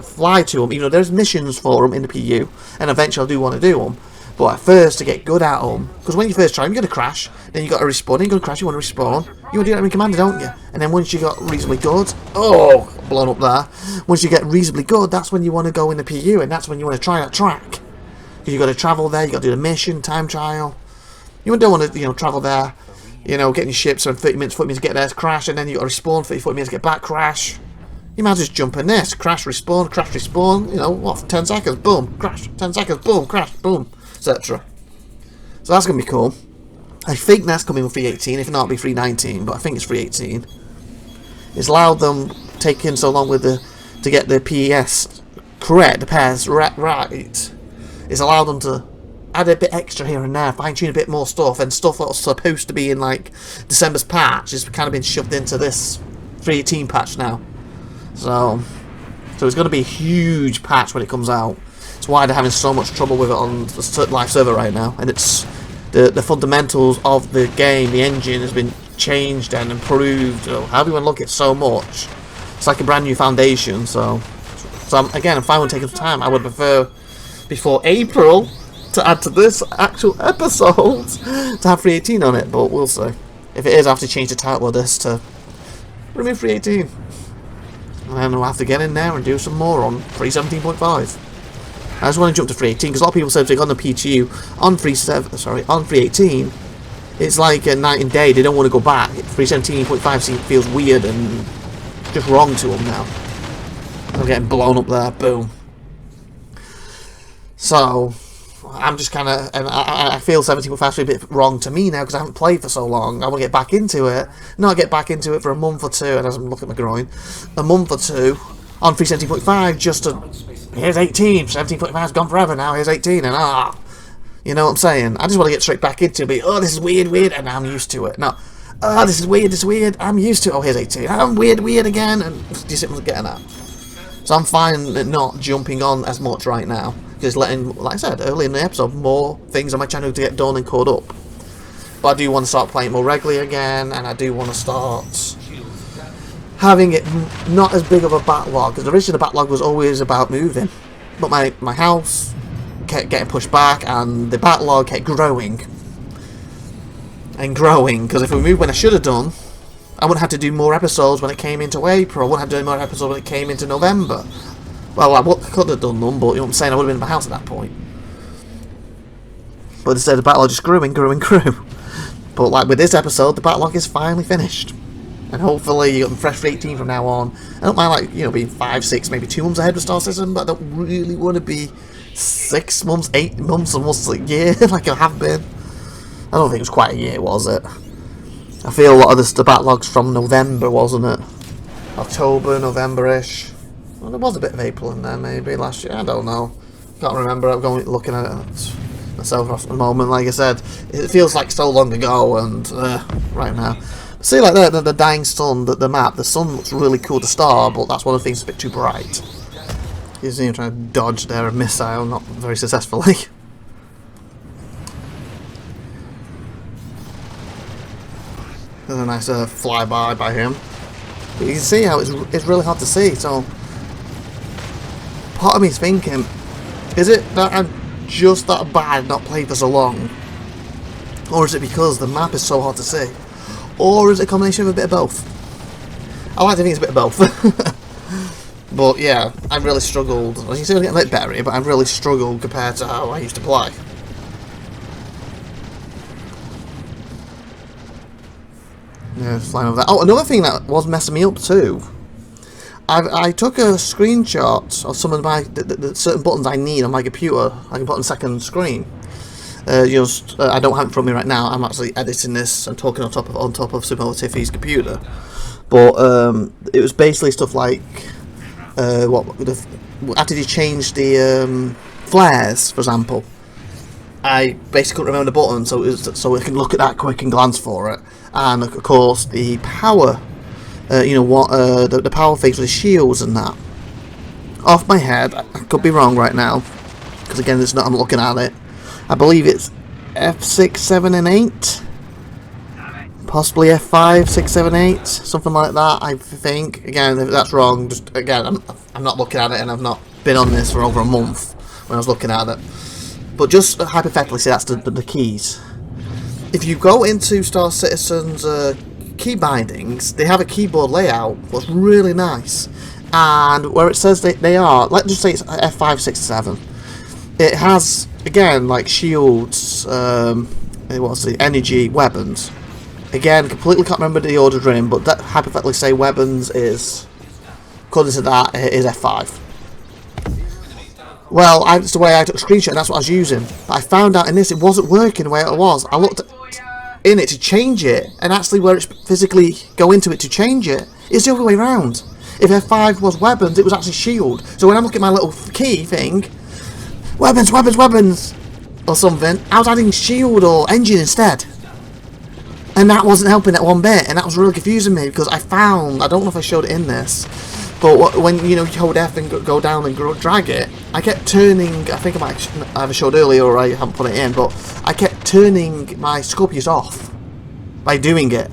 fly to them, even though there's missions for them in the PU, and eventually I do want to do them. But at first, to get good at them, because when you first try them, you're going to crash, then you got to respawn, then you're going to crash, you want to respawn, you want to do that in Commander, don't you? And then once you got reasonably good, oh, blown up there, once you get reasonably good, that's when you want to go in the PU, and that's when you want to try that track. Because you've got to travel there, you've got to do the mission, time trial, you don't want to, travel there, getting your ships on 30 minutes, 40 minutes to get there, crash, and then you got to respawn, 30, 40 minutes to get back, crash. You might just jump in this, crash, respawn, 10 seconds, boom, crash, 10 seconds, boom, crash, boom, etc. So that's going to be cool. I think that's coming with 3.18, if not it'll be 3.19, but I think it's 3.18. It's allowed them taking so long with to get the PES correct, the pairs right. It's allowed them to add a bit extra here and there, fine-tune a bit more stuff, and stuff that was supposed to be in like December's patch has kind of been shoved into this 3.18 patch now. So it's going to be a huge patch when it comes out. It's why they're having so much trouble with it on the live server right now, and it's the fundamentals of the game, the engine has been changed and improved, or however you want to look at it, so much. It's like a brand new foundation. So I'm fine with taking some time. I would prefer before April to add to this actual episode to have 3.18 on it, but we'll see. If it is, I have to change the title of this to remove 3.18, and then we'll have to get in there and do some more on 3.17.5. I just want to jump to 3.18 because a lot of people said they got on the PTU on 3.18. It's like a night and day. They don't want to go back. 3.17.5 feels weird and just wrong to them now. I'm getting blown up there. Boom. So I'm just kind of, and I feel 17.5 is a bit wrong to me now because I haven't played for so long. I want to get back into it. Not get back into it for a month or two, and as I'm looking at my groin, a month or two on 3.17.5 just to. Here's 18, 17.5 has gone forever now, here's 18, and you know what I'm saying? I just want to get straight back into it, oh, this is weird, and I'm used to it. No, oh, this is weird, I'm used to it, oh, here's 18, I'm weird again, and do you see what I'm getting at? So I'm fine not jumping on as much right now, just letting, like I said, early in the episode, more things on my channel to get done and caught up. But I do want to start playing more regularly again, and I do want to start having it not as big of a backlog, because originally the backlog was always about moving, but my house kept getting pushed back and the backlog kept growing and growing, because if we moved when I should have done, I wouldn't have to do more episodes when it came into April, I wouldn't have to do more episodes when it came into November. Well, I could have done them, but you know what I'm saying, I would have been in my house at that point. But instead the backlog just grew and grew and grew. But like with this episode, the backlog is finally finished. And hopefully you got them fresh for 18 from now on. I don't mind, like, you know, being 5, 6, maybe 2 months ahead with Star Citizen, but I don't really want to be 6 months, 8 months, almost a year like I have been. I don't think it was quite a year, was it? I feel a lot of the backlog's from November, wasn't it? October, November-ish. Well, there was a bit of April in there, maybe, last year. I don't know. Can't remember. I'm going looking at it myself at the moment. Like I said, it feels like so long ago, and right now. See, like the dying sun, the map, the sun looks really cool to star, but that's one of the things that's a bit too bright. You see him trying to dodge there a missile, not very successfully. There's a nice flyby by him. But you can see how it's really hard to see, so part of me is thinking, is it that I'm just that bad not played for so long? Or is it because the map is so hard to see? Or is it a combination of a bit of both? I like to think it's a bit of both. But yeah, I've really struggled. Well, you see, I'm getting a bit better, but I've really struggled compared to how I used to play. Yeah, flying over that. Oh, another thing that was messing me up too. I took a screenshot of some of my the certain buttons I need on my computer. I can put on the second screen. I don't have it from me right now. I'm actually editing this and talking on top of SupernovaTiffy's computer. But it was basically stuff like after you change the flares, for example. I basically couldn't remember the button, so I can look at that quick and glance for it. And of course the power, the power things with the shields and that. Off my head, I could be wrong right now, because again, it's not. I'm looking at it. I believe it's F6, 7, and 8. Possibly F5, 6, 7, 8. Something like that, I think. Again, if that's wrong, just again, I'm not looking at it, and I've not been on this for over a month when I was looking at it. But just hypothetically say that's the keys. If you go into Star Citizen's key bindings, they have a keyboard layout that's really nice. And where it says they are, let's just say it's F5, 6, 7. It has, again, like shields, what's the energy, weapons. Again, completely can't remember the order they're in, but that hypothetically say weapons is, according to that, it is F5. Well, that's the way I took a screenshot, and that's what I was using. But I found out in this, it wasn't working the way it was. I looked in it to change it, and actually where it's physically go into it to change it, it's the other way around. If F5 was weapons, it was actually shield. So when I'm looking at my little key thing, weapons, weapons, weapons, or something, I was adding shield or engine instead. And that wasn't helping that one bit, and that was really confusing me, because I found, I don't know if I showed it in this, but when, you know, you hold F and go down and drag it, I kept turning, I think I might either showed earlier or I haven't put it in, but I kept turning my Scorpius off by doing it.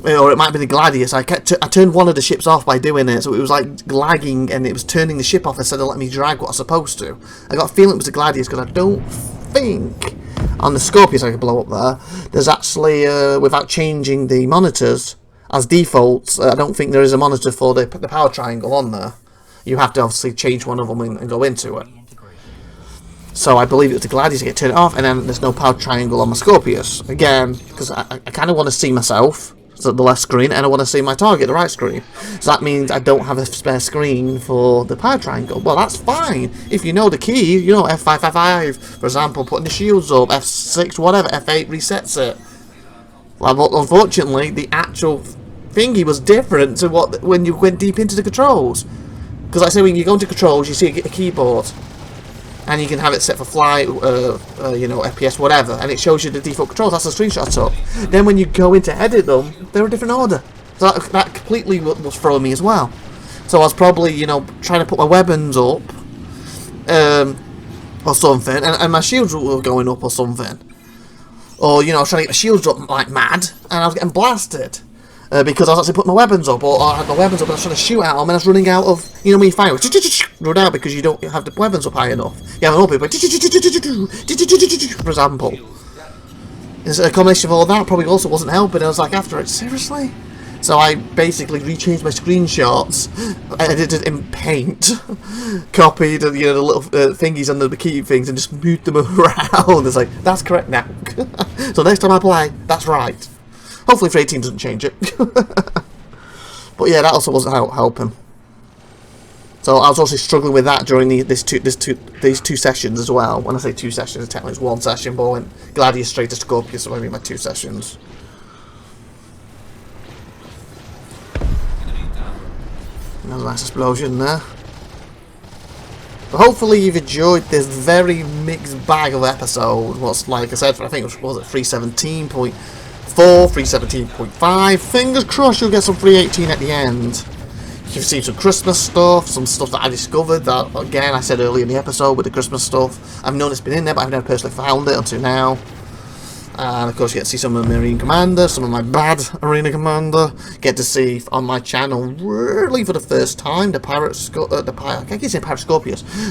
Or it might be the Gladius. I turned one of the ships off by doing it, so it was like lagging and it was turning the ship off instead of letting me drag what I was supposed to. I got a feeling it was the Gladius, because I don't think on the Scorpius I could blow up there. There's actually, without changing the monitors, as default, I don't think there is a monitor for the power triangle on there. You have to obviously change one of them and go into it. So I believe it was the Gladius to get turned off, and then there's no power triangle on my Scorpius. Again, because I kind of want to see myself, so the left screen, and I want to see my target, the right screen. So that means I don't have a spare screen for the power triangle. Well, that's fine. If you know the key, you know, F555, for example, putting the shields up, F6, whatever, F8 resets it. Well, but unfortunately, the actual thingy was different to what when you went deep into the controls. Because like I say, when you go into controls, you see a keyboard, and you can have it set for flight, you know, FPS, whatever, and it shows you the default controls. That's the screenshot I took. Then when you go in to edit them, they're a different order. So that completely was throwing me as well. So I was probably, you know, trying to put my weapons up, or something, and my shields were going up or something. Or, you know, I was trying to get my shields up like mad, and I was getting blasted. Because I was actually putting my weapons up, or I had my weapons up and I was trying to shoot at them, and I was running out of, you know, when you fire, run out because you don't have the weapons up high enough. You have an up, but for example. And so a combination of all that probably also wasn't helping. I was like, after it, seriously? So I basically rechanged my screenshots, edited in Paint, copied, you know, the little thingies under the key things, and just moved them around. It's like, that's correct now. So next time I play, that's right. Hopefully for 18 doesn't change it. But yeah, that also wasn't helping. So I was also struggling with that during these two sessions as well. When I say 2 sessions, technically it's 1 session, but I went Gladius straight to Scorpius, so maybe my 2 sessions. Another nice explosion there. But hopefully you've enjoyed this very mixed bag of episode. What's, like I said, I think it was 317.4, 317.5. Fingers crossed you'll get some 318 at the end. You've seen some Christmas stuff, some stuff that I discovered that, again, I said earlier in the episode with the Christmas stuff. I've known it's been in there, but I've never personally found it until now. And of course you get to see some of the Marine Commander, some of my bad Arena Commander. Get to see on my channel, really for the first time, the Pirate Scorpius,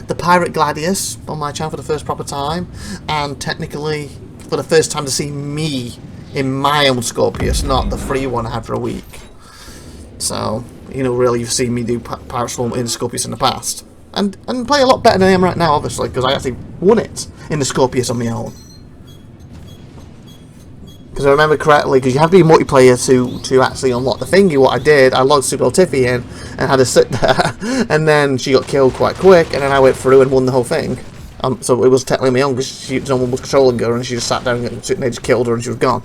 the Pirate Gladius on my channel for the first proper time. And technically, for the first time to see me in my own Scorpius, not the free one I had for a week. So, you know, really you've seen me do Pirate Swarm in Scorpius in the past. And play a lot better than I am right now, obviously, because I actually won it in the Scorpius on my own. Because I remember correctly, because you have to be multiplayer to actually unlock the thingy. What I did, I logged SupernovaTiffy in and had to sit there, and then she got killed quite quick, and then I went through and won the whole thing. So it was technically my own, because someone was controlling her, and she just sat down and they just killed her, and she was gone.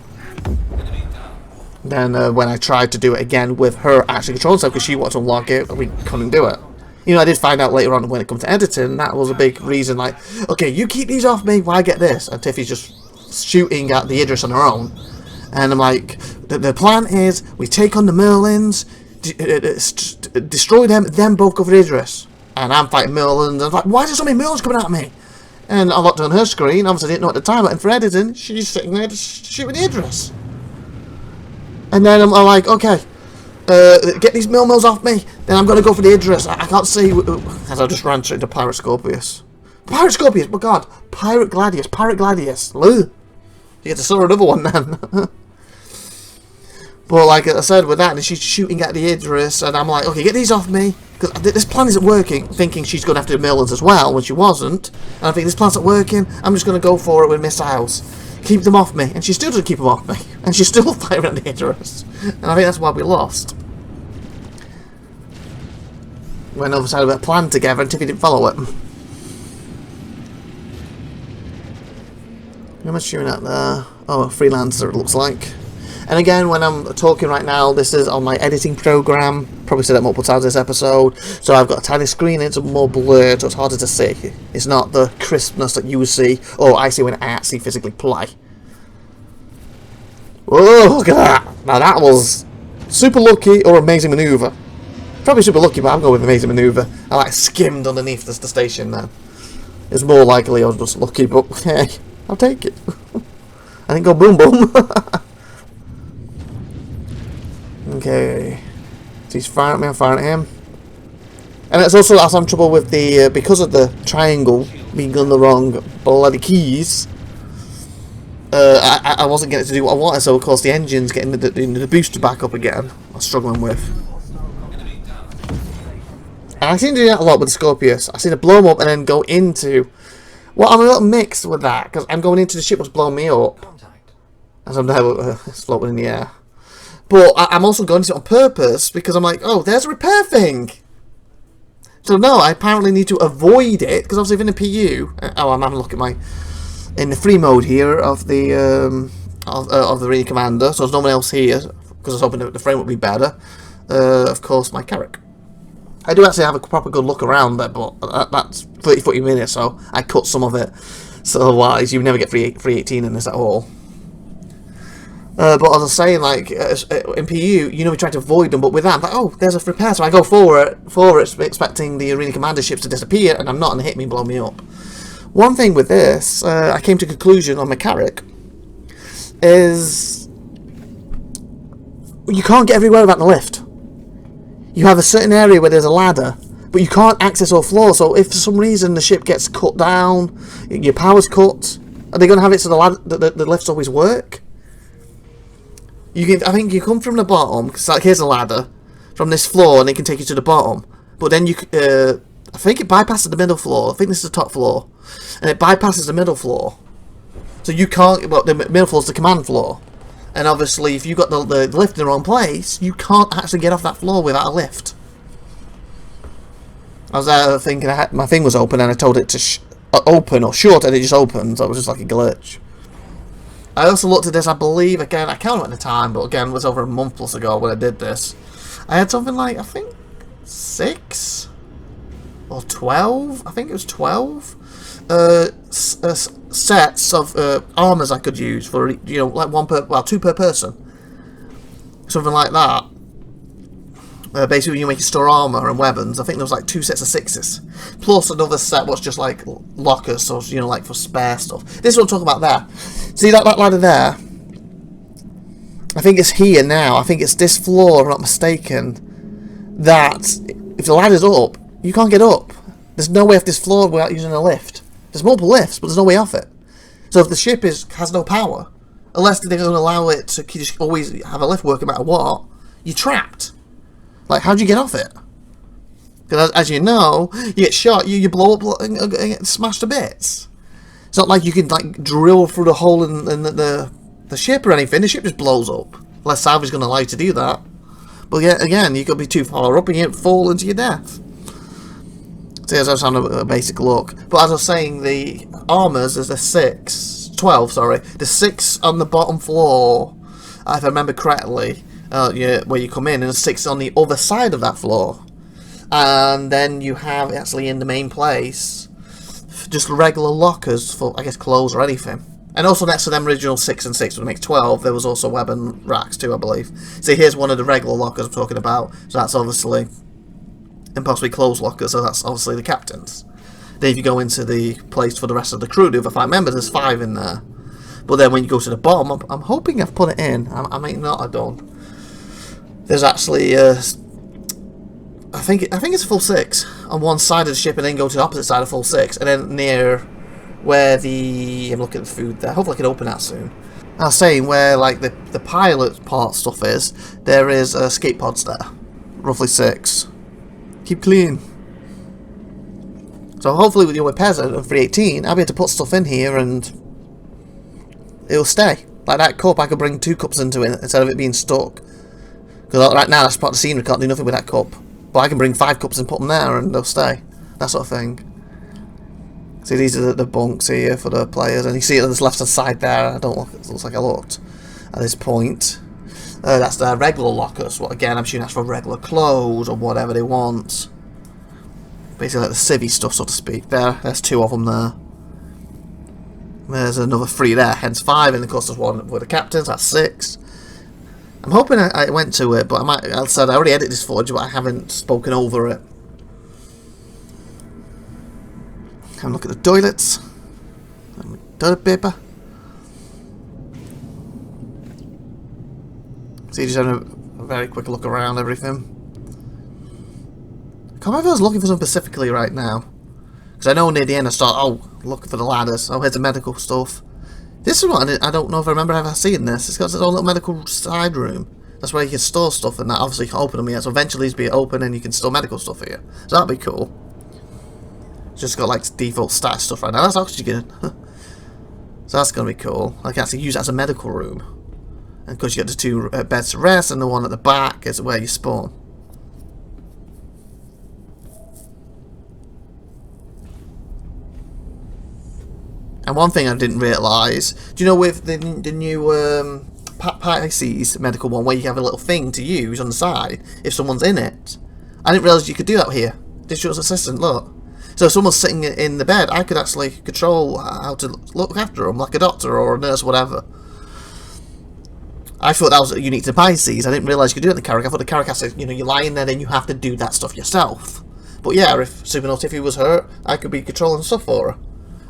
Then when I tried to do it again with her actually controlling stuff, because she wanted to unlock it, we couldn't do it. You know, I did find out later on when it comes to editing, that was a big reason, like, okay, you keep these off me while I get this, and Tiffy's just shooting at the Idris on her own. And I'm like, the plan is we take on the Merlins, destroy them, then both go for Idris. And I'm fighting Merlins, and I'm like, why is there so many Merlins coming at me? And I looked on her screen, obviously I didn't know at the time, and for editing, she's sitting there just shooting Idris. And then I'm like, okay, get these Milmos off me, then I'm going to go for the Idris. I can't see, as I just ran straight to Pirate Scorpius. Pirate Scorpius, my god, Pirate Gladius, Pirate Gladius. Ugh. You get to saw another one then. But like I said, with that, and she's shooting at the Idris, and I'm like, okay, get these off me, because this plan isn't working, thinking she's going to have to do Merlins as well, when she wasn't. And I think this plan's not working, I'm just going to go for it with missiles. Keep them off me, and she still doesn't keep them off me, and she's still firing at the Idris. And I think that's why we lost. When obviously had a plan together, and Tiffy didn't follow it. Who am I shooting at there? Oh, a freelancer it looks like. And again, when I'm talking right now, this is on my editing program. Probably said that multiple times this episode. So I've got a tiny screen, it's more blurred, so it's harder to see. It's not the crispness that you would see, or I see when I actually physically play. Whoa, look at that! Now that was super lucky or amazing manoeuvre. Probably super lucky, but I'm going with amazing manoeuvre. I like skimmed underneath the station then. It's more likely I was just lucky, but hey, I'll take it. I didn't go boom boom. Okay. So he's firing at me, I'm firing at him. And it's also that's I'm trouble with the because of the triangle being on the wrong bloody keys. I wasn't getting to do what I wanted, so of course the engine's getting the booster back up again. I'm struggling with. And I seem to do that a lot with the Scorpius. I seem to blow them up and then go into... Well, I'm a little mixed with that, because I'm going into the ship that's blowing me up. As I'm now floating in the air. But I'm also going into it on purpose, because I'm like, oh, there's a repair thing! So no, I apparently need to avoid it, because obviously if in the PU... Oh, I'm having a look at my... In the free mode here of the Arena Commander, so there's no one else here, because I was hoping the frame would be better. Of course, my Carrack. I do actually have a proper good look around there, but that's 30-40 minutes, so I cut some of it. So otherwise, you never get 318 in this at all. But as I was saying, like, in PU, you know, we try to avoid them, but with that, I'm like, oh, there's a repair, so I go for it, expecting the Arena Commander ships to disappear, and I'm not, and they hit me and blow me up. One thing with this, I came to a conclusion on my Carrack, is you can't get everywhere without the lift. You have a certain area where there's a ladder, but you can't access all floors. So if for some reason the ship gets cut down, your power's cut, are they going to have it so the lifts always work? I think you come from the bottom, because like, here's a ladder, from this floor, and it can take you to the bottom. But then you, I think it bypasses the middle floor. I think this is the top floor, and it bypasses the middle floor. So you can't. Well, the middle floor is the command floor. And obviously, if you've got the lift in the wrong place, you can't actually get off that floor without a lift. I was there thinking my thing was open, and I told it to open or shut, and it just opened, so it was just like a glitch. I also looked at this, I believe, again, I can't remember at the time, but again, it was over a month plus ago when I did this. I had something like, I think, 6 or 12, I think it was 12 sets of armors I could use for, you know, like 2 per person, something like that. Basically, you make store armor and weapons. I think there was like 2 sets of 6s, plus another set was just like lockers, so you know, like for spare stuff. This is what I'm talking about there. See that ladder there? I think it's here now. I think it's this floor, if I'm not mistaken. That if the ladder's up, you can't get up. There's no way off this floor without using a lift. There's multiple lifts, but there's no way off it. So if the ship has no power, unless they're going to allow it to just always have a lift work no matter what, you're trapped. Like, how do you get off it? Because as you know, you get shot, you blow up and get smashed to bits. It's not like you can like drill through the hole in the ship or anything. The ship just blows up. Unless salvage is going to allow you to do that. But yeah, again, you could be too far up and you fall into your death. So as I was having a basic look. But as I was saying, the armors is the 12, sorry. The 6 on the bottom floor, if I remember correctly, where you come in, and the 6 on the other side of that floor. And then you have, actually in the main place, just regular lockers for, I guess, clothes or anything. And also next to them original 6 and 6 would make 12, there was also weapon racks too, I believe. See, here's one of the regular lockers I'm talking about. So that's obviously... and possibly closed lockers, so that's obviously the captain's. Then if you go into the place for the rest of the crew, the other 5 members, there's 5 in there. But then when you go to the bottom, I'm hoping I've put it in. I might not have done. There's actually, I think it's a full 6 on one side of the ship, and then go to the opposite side of full 6, and then near where I'm looking at the food there. Hopefully I can open that soon. I was saying where like the pilot part stuff is. There is escape pods there, roughly 6. Keep clean. So hopefully with your repairs at 318, I'll be able to put stuff in here and it'll stay. Like that cup, I could bring 2 cups into it instead of it being stuck. Because right now that's part of the scenery, can't do nothing with that cup. But I can bring 5 cups and put them there and they'll stay. That sort of thing. See, these are the bunks here for the players, and you see it on this left hand side there. I don't look. It looks like I looked at this point. That's their regular lockers. Well, again, I'm assuming that's for regular clothes or whatever they want. Basically like the civvy stuff, so to speak. There's 2 of them there. There's another 3 there, hence 5, and of course there's 1 with the captains, that's 6. I'm hoping I went to it, but I said I already edited this footage, but I haven't spoken over it. Have a look at the toilets. Toilet paper. So you just having a very quick look around everything. I can't remember if I was looking for something specifically right now. Because I know near the end I start, looking for the ladders. Oh, here's the medical stuff. This is one I don't know if I remember ever seeing this. It's got its own little medical side room. That's where you can store stuff, and that obviously you can open them here. So eventually it's be open and you can store medical stuff here. So that'd be cool. It's just got like default status stuff right now. That's oxygen. So that's going to be cool. I can actually use it as a medical room. And of course you get the 2 beds to rest, and the one at the back is where you spawn. And one thing I didn't realise, do you know with the new Pisces medical one where you have a little thing to use on the side if someone's in it? I didn't realise you could do that here. Digital assistant, look. So if someone's sitting in the bed, I could actually control how to look after them, like a doctor or a nurse, whatever. I thought that was unique to Pisces. I didn't realise you could do it in the Carrack. I thought the Carrack said, you know, you lie in there, then you have to do that stuff yourself. But yeah, if SupernovaTiffy was hurt, I could be controlling stuff for her.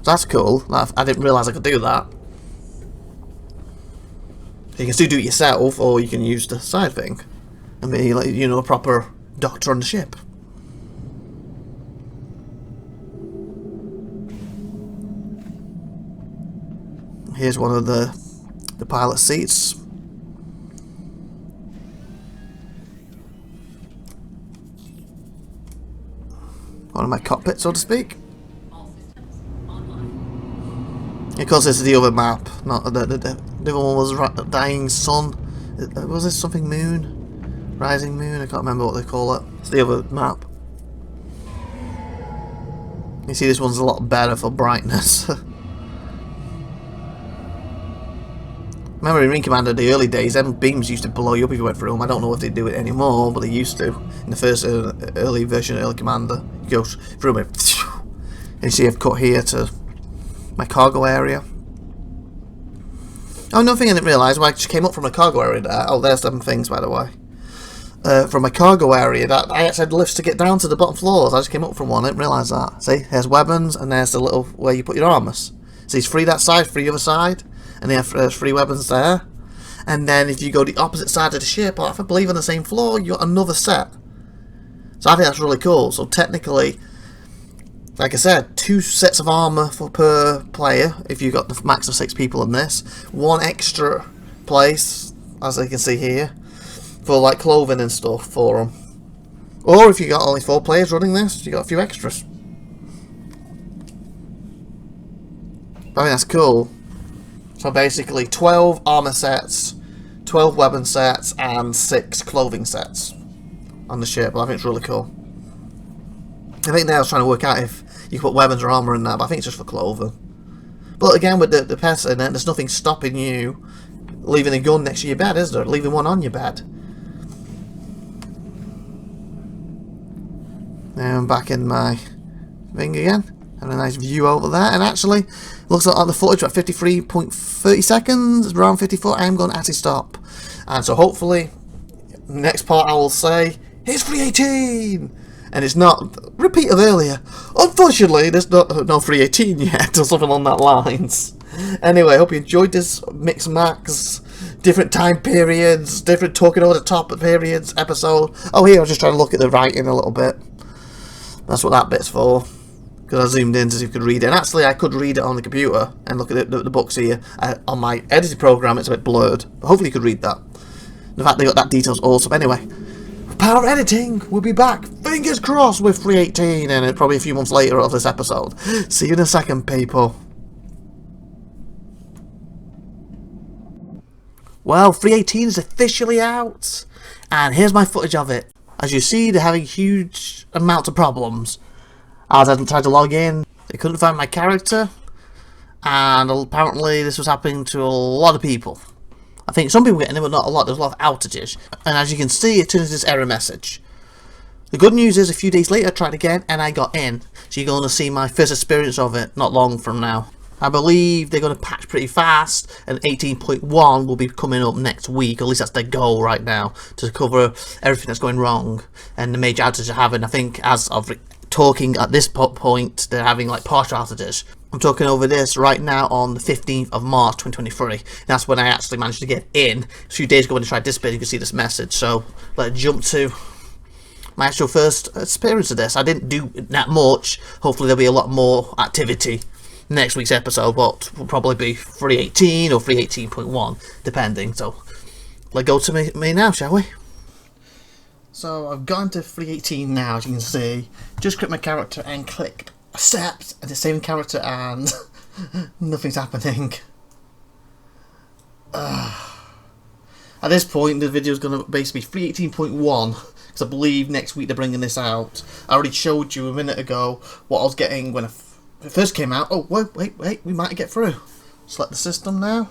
So that's cool. I didn't realise I could do that. So you can still do it yourself, or you can use the side thing and be, like, you know, a proper doctor on the ship. Here's one of the pilot seats. One of my cockpits, so to speak. Of course, this is the other map. Not the other one was Dying Sun. Was this something moon? Rising moon? I can't remember what they call it. It's the other map. You see, this one's a lot better for brightness. Remember in Ring Commander, the early days, them beams used to blow you up if you went through them. I don't know if they do it anymore, but they used to. In the first early version of Early Commander, you go through them and you see I've cut here to my cargo area. Oh, another thing I didn't realise, when I just came up from the cargo area there. Oh, there's some things, by the way. From my cargo area, that I actually had lifts to get down to the bottom floors. I just came up from one, I didn't realise that. See, there's weapons, and there's the little where you put your armors. See, it's free that side, free the other side. And they have free weapons there. And then if you go the opposite side of the ship, or if I believe on the same floor, you got another set. So I think that's really cool. So technically, like I said, 2 sets of armour per player, if you've got the max of 6 people in this. 1 extra place, as you can see here, for like clothing and stuff for them. Or if you got only 4 players running this, you got a few extras. I think that's cool. So basically 12 armor sets, 12 weapon sets, and 6 clothing sets on the ship. I think it's really cool. I think now I was trying to work out if you can put weapons or armor in that, but I think it's just for clothing. But again, with the pets in it, there's nothing stopping you leaving a gun next to your bed, is there? Leaving one on your bed. Now I'm back in my thing again. Having a nice view over there, and actually looks like the footage at 53.30 seconds, around 54. I am going to actually stop, and so hopefully next part I will say it's 318, and it's not repeat of earlier. Unfortunately, there's no 318 yet, or something along that lines. Anyway, I hope you enjoyed this mix max, different time periods, different talking over the top periods episode. Oh, here I was just trying to look at the writing a little bit. That's what that bit's for. Because I zoomed in to see if you could read it. And actually, I could read it on the computer and look at the books here. On my editing program, it's a bit blurred. But hopefully you could read that. The fact they got that detail's awesome. Anyway, Power of Editing, we'll be back. Fingers crossed with 318. And probably a few months later of this episode. See you in a second, people. Well, 318 is officially out. And here's my footage of it. As you see, they're having huge amounts of problems. As I tried to log in, they couldn't find my character, and apparently this was happening to a lot of people. I think some people are getting them, but not a lot. There's a lot of outages. And as you can see, it turns this error message. The good news is a few days later I tried again and I got in. So you're going to see my first experience of it not long from now. I believe they're going to patch pretty fast, and 18.1 will be coming up next week. At least that's their goal right now, to cover everything that's going wrong and the major outages they're having. I think as of talking at this point, they're having like partial outages. I'm talking over this right now on the 15th of March 2023. That's when I actually managed to get in. A few days ago when I tried this bit, you can see this message. So let's jump to my actual first experience of this. I didn't do that much. Hopefully there'll be a lot more activity next week's episode, but will probably be 3.18 or 3.18.1 depending. So let's go to me now, shall we? So I've gone to 3.18 now, as you can see. Just clicked my character and clicked accept, and the same character, and nothing's happening. At this point the video is going to basically be 3.18.1, because I believe next week they're bringing this out. I already showed you a minute ago what I was getting when it first came out. Oh, wait, we might get through. Select the system now.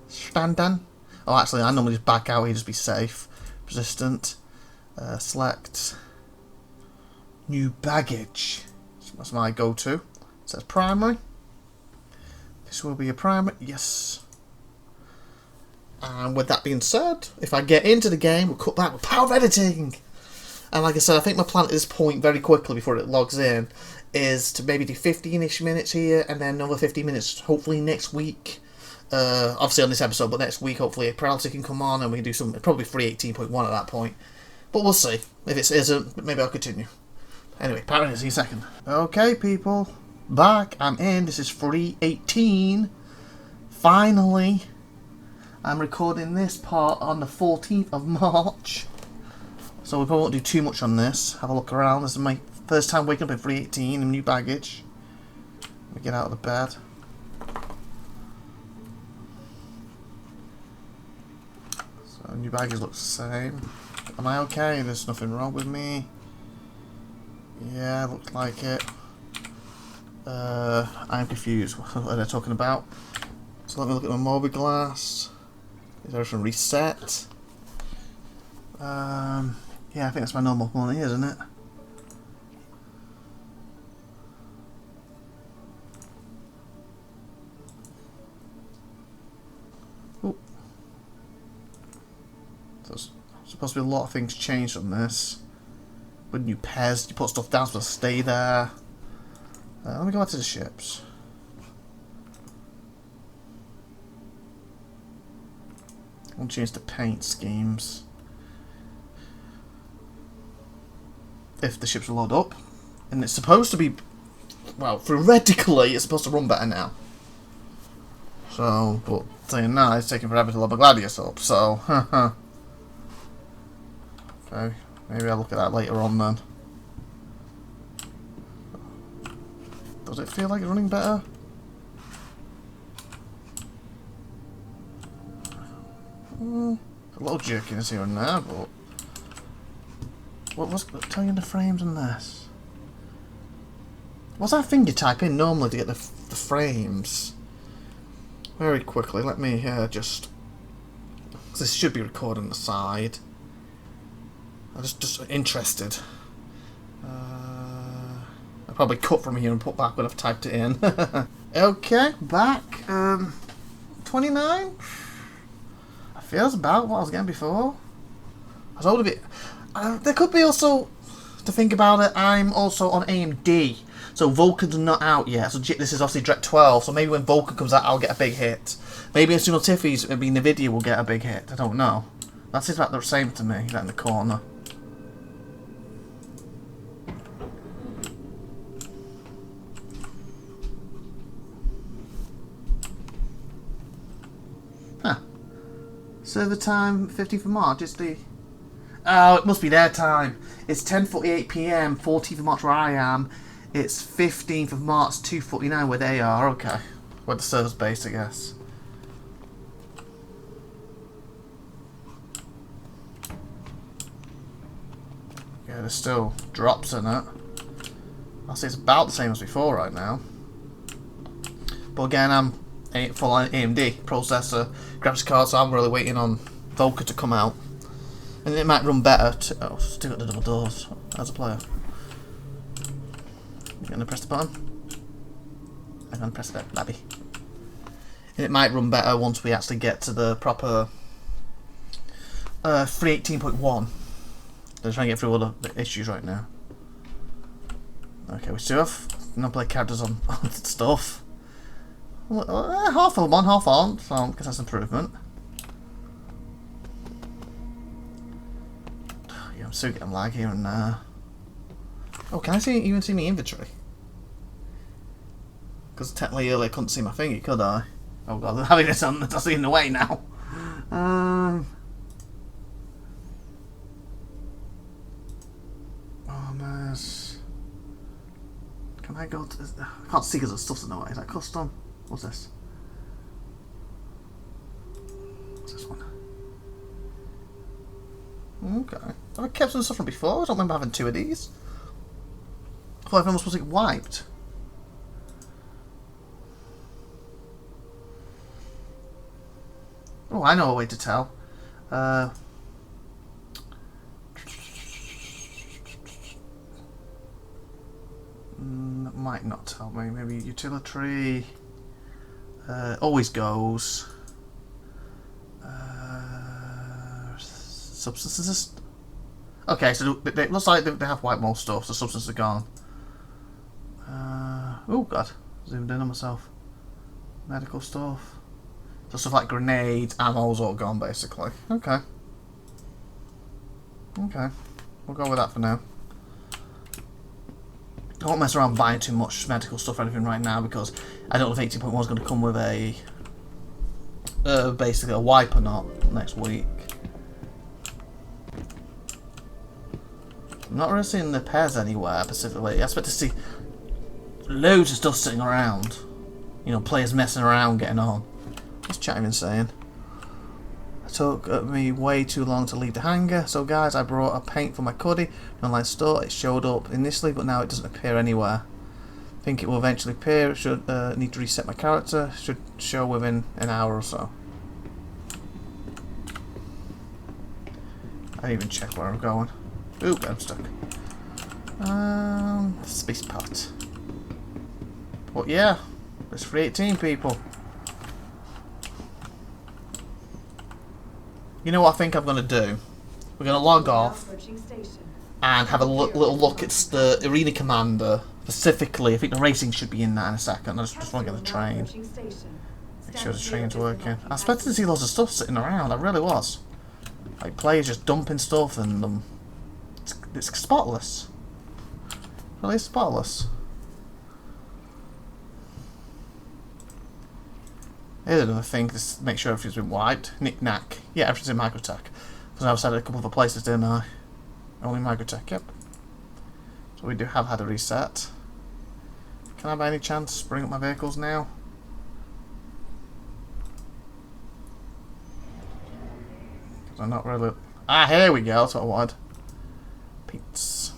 Stand down. Oh, actually, I normally just back out here, just be safe. Persistent. Select new baggage. That's my go-to. It says primary. This will be a primary. Yes. And with that being said, if I get into the game, we'll cut back with power of editing. And like I said, I think my plan at this point, very quickly before it logs in, is to maybe do 15-ish minutes here and then another 15 minutes hopefully next week. Obviously on this episode, but next week hopefully Paralytic can come on and we can do some, probably 3.18.1 at that point. But we'll see. If it isn't, maybe I'll continue. Anyway, Paralytic, see you in a second. Okay people, back, I'm in. This is 3.18. Finally, I'm recording this part on the 14th of March. So we probably won't do too much on this. Have a look around. This is my first time waking up at 3.18 in new baggage. Let me get out of the bed. So new baggage looks the same. Am I okay? There's nothing wrong with me. Yeah, looks like it. I'm confused. What are they talking about? So let me look at my mobiGlas. Is everything reset? Yeah, I think that's my normal money, isn't it? Ooh. So there's supposed to be a lot of things changed on this. With new pairs, you put stuff down, so stay there. Let me go back to the ships. I'll change the paint schemes. If the ships will load up. And it's supposed to be, well, theoretically it's supposed to run better now. So, but saying that, it's taking forever to load my Gladius up, so, okay, maybe I'll look at that later on then. Does it feel like it's running better? A little jerkiness here and there, but what's telling you the frames on this? What's that thing you type in normally to get the frames? Very quickly, let me just. This should be recorded on the side. I'm just interested. I'll probably cut from here and put back when I've typed it in. Okay, back. 29. Feels about what I was getting before. I was old a bit. There could be also, to think about it, I'm also on AMD, so Vulcan's not out yet. So this is obviously Direct 12. So maybe when Vulcan comes out, I'll get a big hit. Maybe SupernovaTiffy's, maybe in the video, will get a big hit. I don't know. That seems about the same to me. That in the corner. Server time, 15th of March, it's the... Oh, it must be their time. It's 10:48 PM, 14th of March where I am. It's 15th of March, 2:49 where they are. Okay. Where the server's based, I guess. Yeah, there's still drops in it. I'll say it's about the same as before right now. But again, I'm full AMD processor, graphics card, so I'm really waiting on Volca to come out. And it might run better. Oh, still got the double doors as a player. You gonna press the button? I'm gonna press it, Labby. And it might run better once we actually get to the proper 3.18.1. They're trying to get through all the issues right now. Okay, we still have no play characters on stuff. Well, half of them on, half aren't, so I guess that's an improvement. Yeah, I'm still getting lag here and there. Oh, can I even see my inventory? Because technically earlier I couldn't see my finger, could I? Oh god, I'm having this on, that's in the way now. Oh, mess. Can I go to this? I can't see because the stuff's in the way. Is that custom? What's this? What's this one? Okay. Have I kept some stuff from before? I don't remember having two of these. I thought everyone was supposed to get wiped. Oh, I know a way to tell. Might not tell me. Maybe utility. Always goes. Substances. Okay, so it looks like they have wiped more stuff, so substances are gone. Oh god, zoomed in on myself. Medical stuff. So stuff like grenades, ammo's all gone basically. Okay. Okay. We'll go with that for now. I won't mess around buying too much medical stuff or anything right now because I don't know if 18.1 is going to come with a basically a wipe or not next week. I'm not really seeing the pairs anywhere specifically. I expect to see loads of stuff sitting around. You know, players messing around, getting on. What's chat even saying? It took me way too long to leave the hangar. So guys, I brought a paint for my Cuddy. An online store. It showed up initially, but now it doesn't appear anywhere. I think it will eventually appear. It should need to reset my character. Should show within an hour or so. I didn't even check where I'm going. Oop, I'm stuck. Space pot. But yeah, there's 318 people. You know what I think I'm going to do? We're going to log off and have a little look at the arena commander specifically. I think the racing should be in that in a second. I just want to get the train. Make sure the train's working. I expected to see lots of stuff sitting around. I really was. Like players just dumping stuff and it's spotless. Really spotless. Here's another thing, just make sure everything's been wiped. Knick-knack. Yeah, everything's in Microtech. Because I was at a couple of other places, didn't I? Only Microtech, yep. So we do have had a reset. Can I by any chance bring up my vehicles now? Because I'm not really... Ah, here we go, that's what I wanted. Pizza.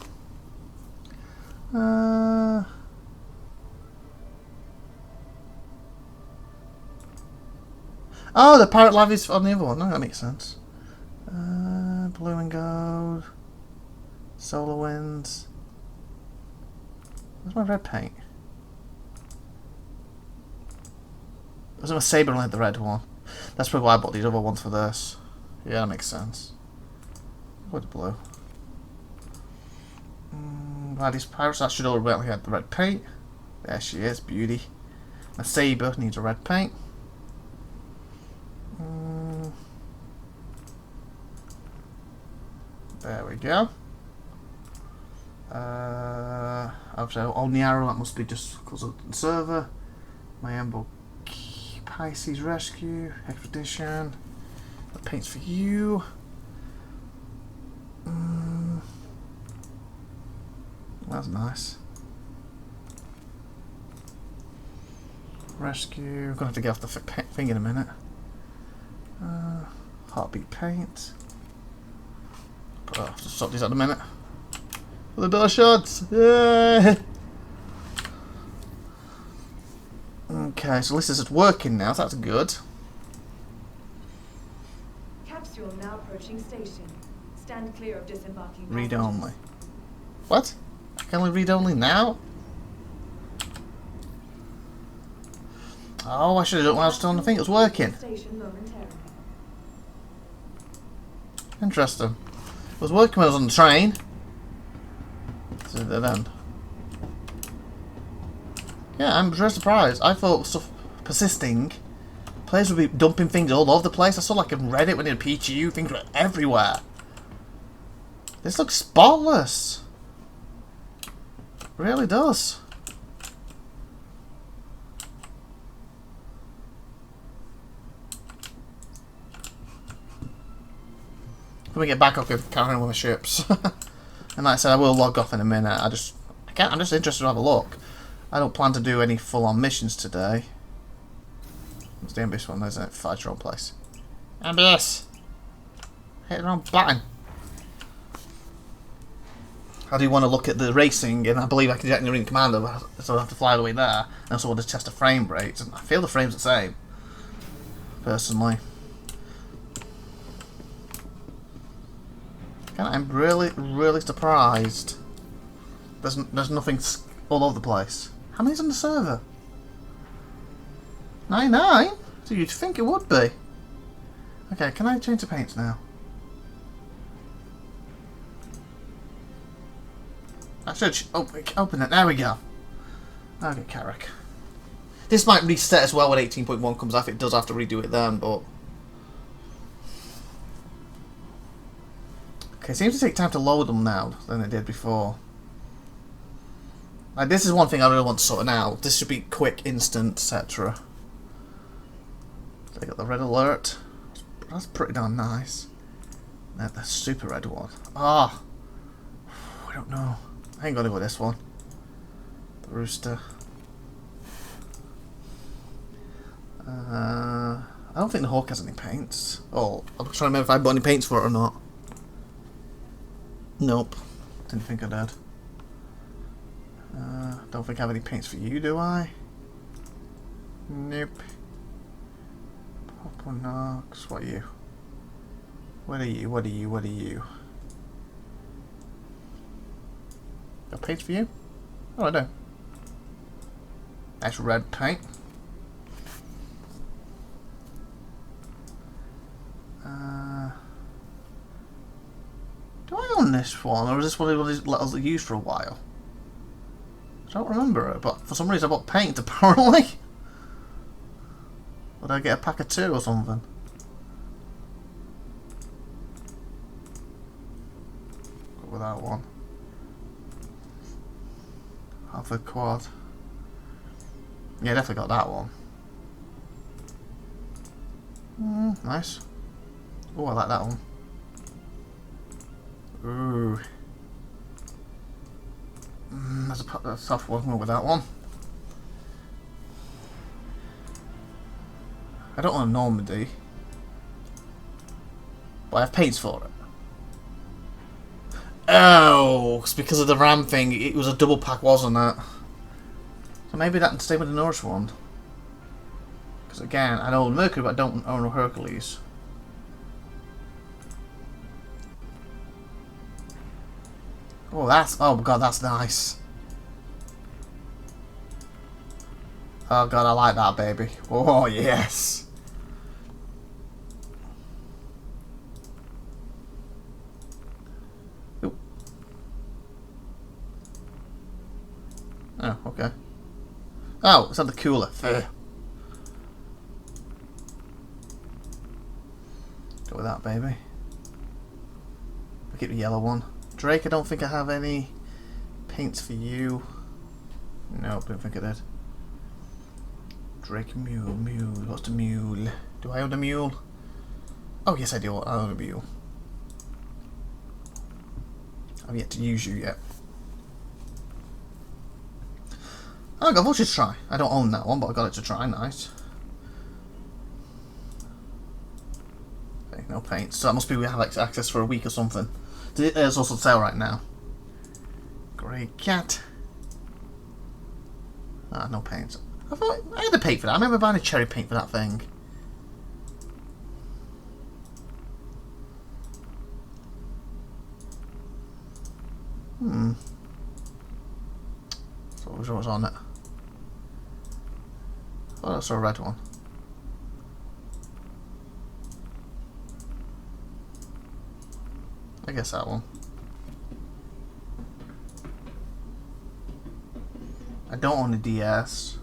Oh, the Pirate Live is on the other one. No, that makes sense. Blue and gold. Solar Winds. Where's my red paint? Was it my Saber only had the red one? That's probably why I bought these other ones for this. Yeah, that makes sense. What's blue? These pirates, that should already have the red paint. There she is, beauty. My Saber needs a red paint. There we go. On the arrow, that must be just because of the server. My Embo Pisces Rescue, Expedition. The paint's for you. That's nice. Rescue. I'm gonna have to get off the thing in a minute. Heartbeat paint. But I'll have to stop these at a minute. For the door shots! Yay! Okay, so this is working now, so that's good. Capsule now approaching station. Stand clear of disembarking. Read only. What? I can only read only now? Oh, I should have done it when I was still on the thing. It was working. Interesting. It was working when I was on the train. So then. Yeah, I'm very surprised. I thought stuff persisting. Players would be dumping things all over the place. I saw like in Reddit when it had PGU, things were everywhere. This looks spotless. It really does. When we get back, I'll carry on with the ships. And like I said, I will log off in a minute. I'm just interested to have a look. I don't plan to do any full-on missions today. It's the ambitious one, isn't it? Fight your own place. Ambitious! Hit the wrong button. I do want to look at the racing, and I believe I can get in the Ring Commander, so I have to fly all the way there. And I also want to test the frame rates, and I feel the frame's the same. Personally. I'm really surprised. There's nothing all over the place. How many's on the server? 99? So you'd think it would be. Okay, can I change the paints now? I should open it. There we go. Okay, Carrick. This might reset as well when 18.1 comes out. It does have to redo it then, but... Okay, it seems to take time to load them now than it did before. Like, this is one thing I really want to sort out. This should be quick, instant, etc. They got the red alert. That's pretty darn nice. That the super red one. Ah, I don't know. I ain't gonna go with this one. The rooster. I don't think the hawk has any paints. Oh, I'm trying to remember if I bought any paints for it or not. Nope. Didn't think I did. Don't think I have any paints for you, do I? Nope. Papa Knox, what are you? What are you? What are you? What are you? Got paints for you? Oh, I do. Nice red paint. Do I own this one, or is this one of let us use for a while? I don't remember it, but for some reason I bought paint apparently. Would I get a pack of 2 or something? Go with that one. Half a quad. Yeah, definitely got that one. Nice. Oh, I like that one. Ooh. That's a tough one with that one. I don't want a Normandy, but I have paints for it. Oh, it's because of the ram thing. It was a double pack, wasn't it? So maybe that can stay with the Norse one. Because again, I know Mercury, but I don't own Hercules. Oh, oh god, that's nice. Oh god, I like that, baby. Oh yes. Ooh. Oh, okay. Oh, it's on the cooler. Go with that, baby. I'll keep the yellow one. Drake, I don't think I have any paints for you. Nope, don't think I did. Drake mule. What's the mule? Do I own a mule? Oh yes, I do. I own a mule. I've yet to use you yet. Oh, I got Vulture to try. I don't own that one, but I got it to try. Nice. Okay, no paints. So that must be we have access for a week or something. It's also sale right now. Grey cat. Ah, no paints. I thought I had to pay for that. I remember buying a cherry paint for that thing. So which one was on it? Oh, I saw a red one. I guess that one. I don't own a DS.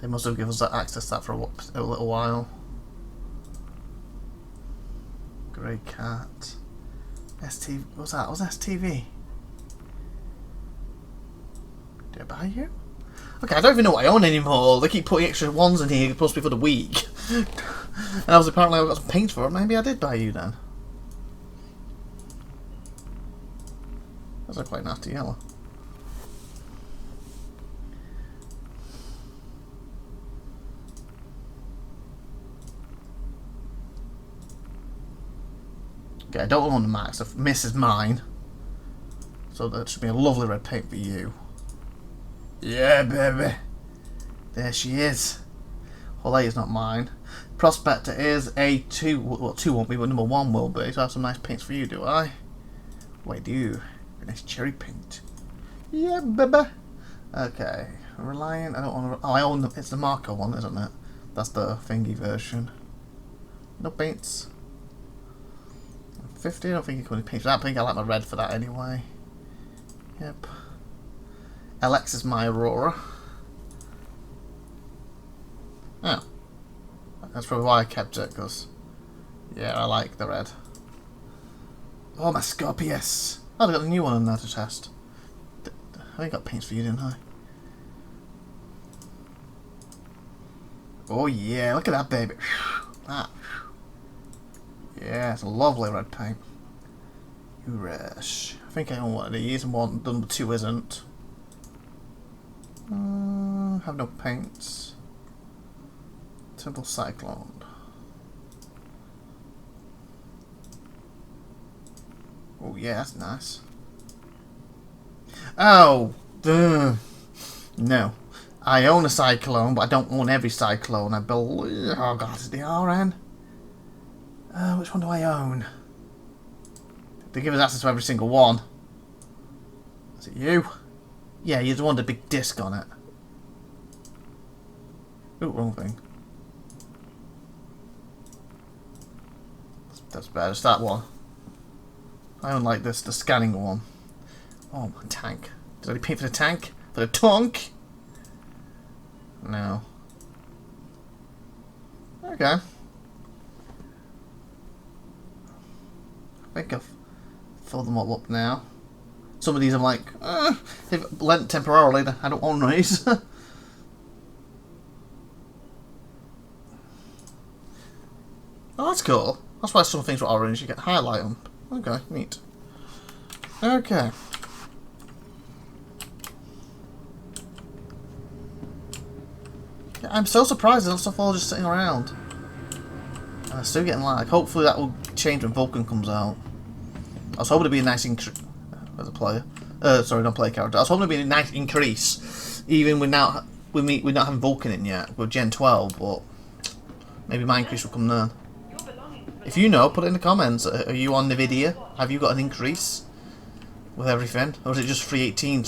They must have given us access to that for a little while. Grey cat. STV. What's that? What's STV? Did I buy you? Okay, I don't even know what I own anymore. They keep putting extra ones in here, supposed to be for the week. And I was apparently I got some paint for it. Maybe I did buy you then. Those are quite nasty yellow. Okay, I don't own the max. The miss is mine. So that should be a lovely red paint for you. Yeah, baby. There she is. Well, A is not mine. Prospector is a 2. Well, 2 won't be, but number 1 will be. So I have some nice paints for you, do I? Wait, do you? A nice cherry paint. Yeah, baby. Okay. Reliant. I don't want to. Oh, I own the. It's the Marco one, isn't it? That's the thingy version. No paints. 50. I don't think you can paint for that. I think I like my red for that anyway. Yep. LX is my Aurora. Oh. That's probably why I kept it, because, yeah, I like the red. Oh, my Scorpius. Oh, I got a new one in there to test. I got paints for you, didn't I? Oh, yeah, look at that, baby. That. Yeah, it's a lovely red paint. Urash. I think I own one of these, and one number 2 isn't. Have no paints. Temple Cyclone. Oh yeah, that's nice. Oh, duh. No. I own a Cyclone, but I don't own every Cyclone. I believe. Oh god, is it the RN? Which one do I own? They give us access to every single one. Is it you? Yeah, you're the one with the big disc on it. Ooh, wrong thing. That's better. It's that one. I don't like this, the scanning one. Oh, my tank. Did I pay for the tank? For the tonk? No. Okay. I think I've filled them all up now. Some of these I'm like, they've lent temporarily. I don't own these. Oh, that's cool. That's why some things were orange. You get highlight them. Okay, neat. Okay. Yeah, I'm so surprised there's stuff all just sitting around. And I'm still getting lag. Hopefully that will change when Vulcan comes out. I was hoping it'd be a nice increase as a player. Sorry, not player character. I was hoping it'd be a nice increase, even without we're not having Vulcan in yet. We're Gen 12, but maybe my increase will come then. If you know, put it in the comments. Are you on Nvidia? Have you got an increase with everything? Or is it just 318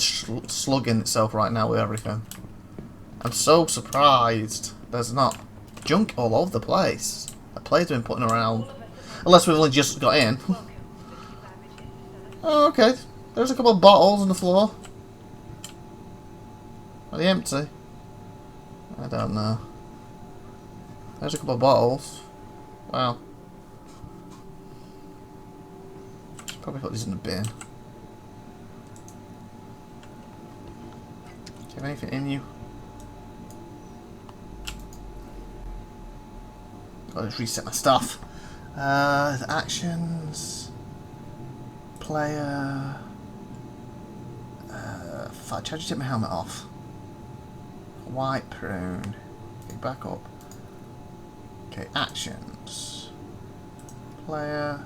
slugging itself right now with everything? I'm so surprised there's not junk all over the place. The players have been putting around. Unless we've only just got in. Oh, okay. There's a couple of bottles on the floor. Are they empty? I don't know. There's a couple of bottles. Wow. Should probably put these in the bin. Do you have anything in you? I'll just reset my stuff. The actions. Player. Fudge, how'd you take my helmet off? White prune. Okay, back up. Okay, actions. Player.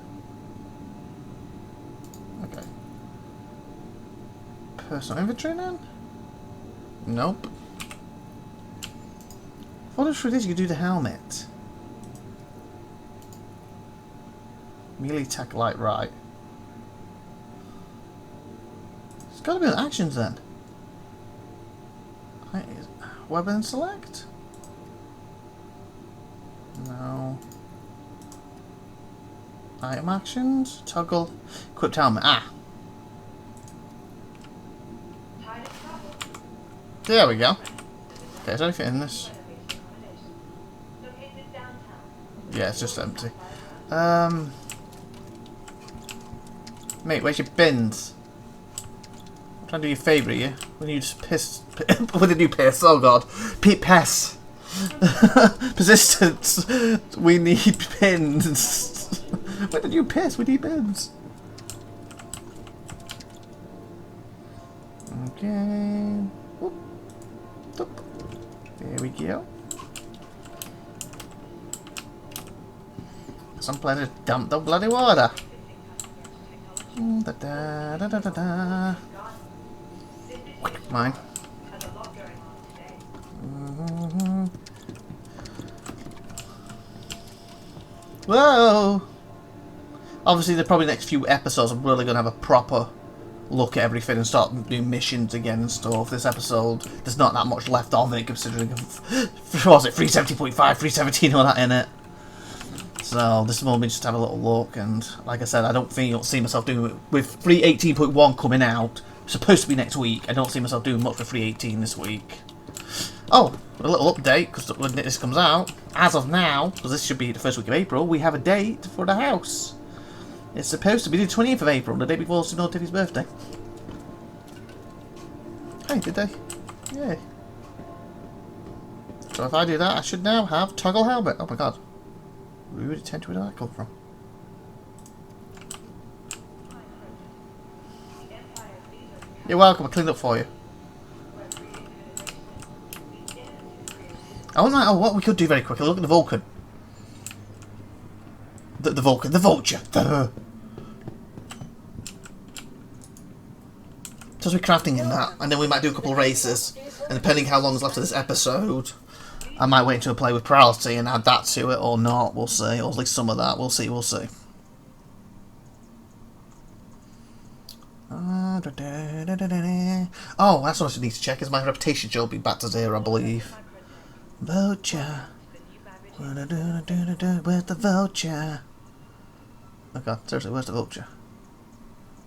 Okay. Personal inventory then? Nope. What for this? You do the helmet. Melee attack light right. It's got to be on actions then. Weapon select? No. Item actions? Toggle. Equipped helmet. Ah. There we go. Okay, is there anything in this? Yeah, it's just empty. Mate, where's your bins? I'm trying to do your favour here. When you just piss. When did you piss? Oh god. Piss. Persistence. We need bins. When did you piss? We need bins. Okay. Whoop. Whoop. There we go. Some planet dumped the bloody water. Da, da, da, da, da, da. Mine. Whoa! Obviously, the probably next few episodes, I'm really going to have a proper look at everything and start doing missions again and stuff. This episode, there's not that much left of it, considering, what was it, 370.5, 317, all that in it. So this will be just have a little look, and like I said, I don't see myself doing it with 318.1 coming out. Supposed to be next week. I don't see myself doing much for 318 this week. Oh, a little update, because when this comes out, as of now, because this should be the first week of April, we have a date for the house. It's supposed to be the 20th of April, the day before SupernovaTiffy's birthday. Hey, did they? Yay. So if I do that, I should now have toggle helmet. Oh my god. Rude attention, where did that come from? You're welcome, I cleaned up for you. I wonder what we could do very quickly. Look at the Vulcan. The Vulcan, the Vulture. Just be crafting in that, and then we might do a couple of races. And depending how long is left of this episode, I might wait until I play with Priority and add that to it, or not. We'll see. Or at least some of that. We'll see. We'll see. Oh, that's what I need to check. Is my reputation should be back to 0, I believe. Vulture. Where's the Vulture? Oh god, seriously, where's the Vulture?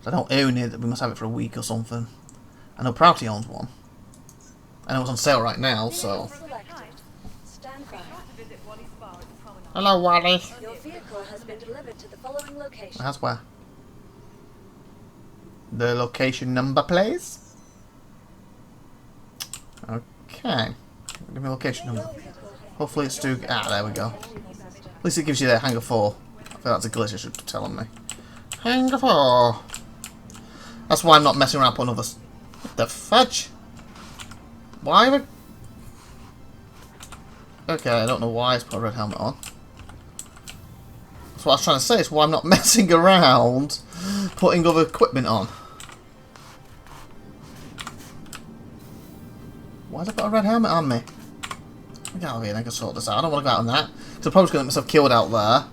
I don't own it, we must have it for a week or something. I know Priority owns one. I know it's on sale right now, so... Hello, Wally. Your vehicle has been delivered to the following location. That's where? The location number, please? Okay. Give me a location number. Hopefully it's too... Ah, there we go. At least it gives you the Hangar 4. I feel that's a glitch it should be telling me. Hangar 4. That's why I'm not messing around putting others. What the fudge? Why would... Okay, I don't know why it's put a red helmet on. That's what I was trying to say. It's why I'm not messing around putting other equipment on. Why's it got a red helmet on me? Get out of here and I can sort this out. I don't want to go out on that. Because I'm probably going to get myself killed out there.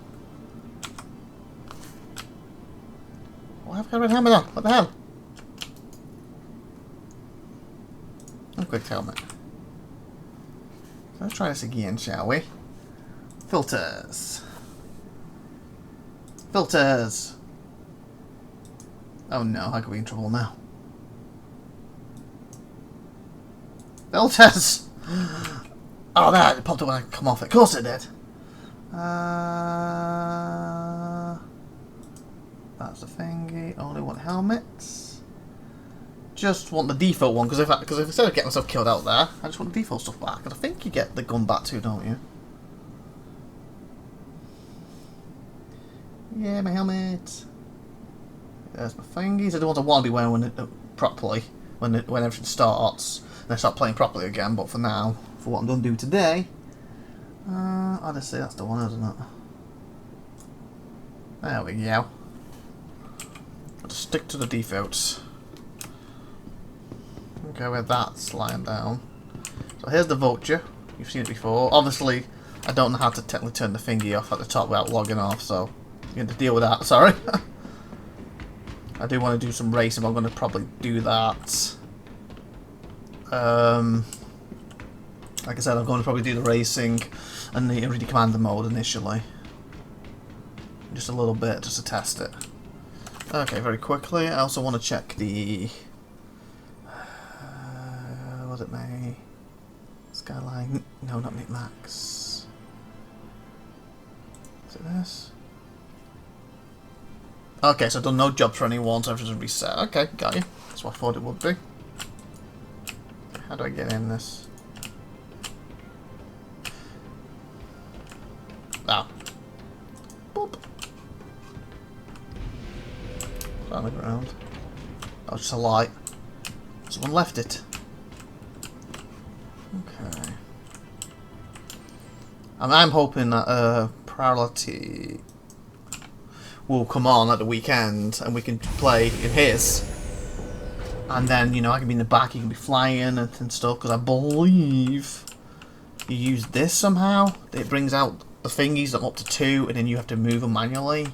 Why have I got a red helmet on? What the hell? A quick helmet. Let's try this again, shall we? Filters. Filters. Oh no, I could be in trouble now. Filters! Oh, that it popped up when I come off it. Of course it did. That's the thingy. Only want helmets. Just want the default one, because if instead of getting myself killed out there, I just want the default stuff back. And I think you get the gun back too, don't you? Yeah, my helmet. There's my thingies. They're the ones I want to be wearing when properly, when everything starts. And I start playing properly again, but for now, for what I'm going to do today, I'll just say that's the one, isn't it? There we go. Got to stick to the defaults. Okay, with that's lying down. So here's the Vulture. You've seen it before. Obviously, I don't know how to technically turn the thingy off at the top without logging off, so you're going to deal with that. Sorry. I do want to do some racing, but I'm going to probably do that. Like I said, I'm going to probably do the racing and the already commander mode initially. Just a little bit, just to test it. Okay, very quickly. I also want to check the... was it May? Skyline? No, not Max. Is it this? Okay, so I've done no jobs for anyone, so everything's reset. Okay, got you. That's what I thought it would be. How do I get in this? Ah. Boop. On the ground. Oh, just a light. Someone left it. Okay. I'm hoping that Priority will come on at the weekend and we can play in his. And then, you know, I can be in the back, you can be flying and stuff, because I believe you use this somehow. It brings out the thingies that up to 2, and then you have to move them manually.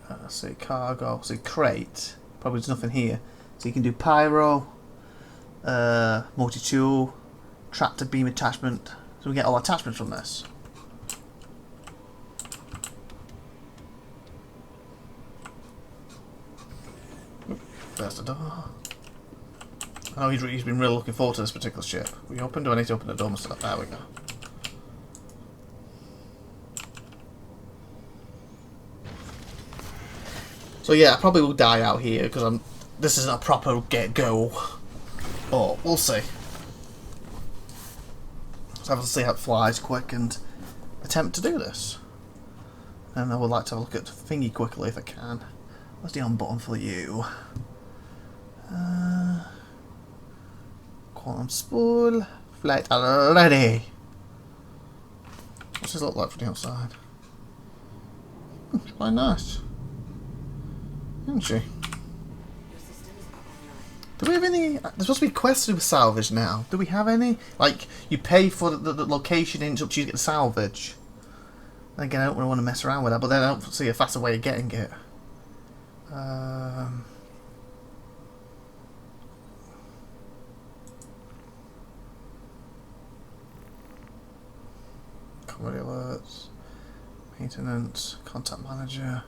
Let's see, cargo, so crate. Probably there's nothing here. So you can do pyro, multi-tool, tractor beam attachment. So we get all attachments from this. There's the door. I know he's been really looking forward to this particular ship. We open? Do I need to open the door myself? There we go. So yeah, I probably will die out here because this isn't a proper get-go. Oh, we'll see. Let's have to see how it flies quick and attempt to do this. And I would like to have a look at the thingy quickly if I can. What's the on button for you? Quantum spool. Flight ready. What's this look like from the outside? It's quite nice. Isn't she? Do we have any... There's supposed to be quests to salvage now. Do we have any? Like, you pay for the location and it's up to you to get the salvage. And again, I don't really want to mess around with that, but then I don't see a faster way of getting it. Comedy alerts. Maintenance. Contact manager.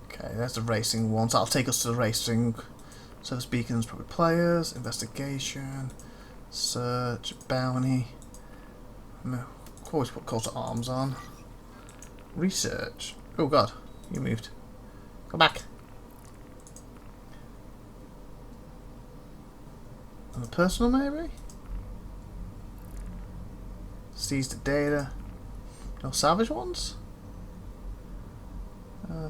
Okay, there's the racing one. So that'll take us to the racing. Service beacons, probably players, investigation, search, bounty. No, always put coat of arms on. Research. Oh god, you moved. Go back. And the personal maybe? Seize the data. No salvage ones?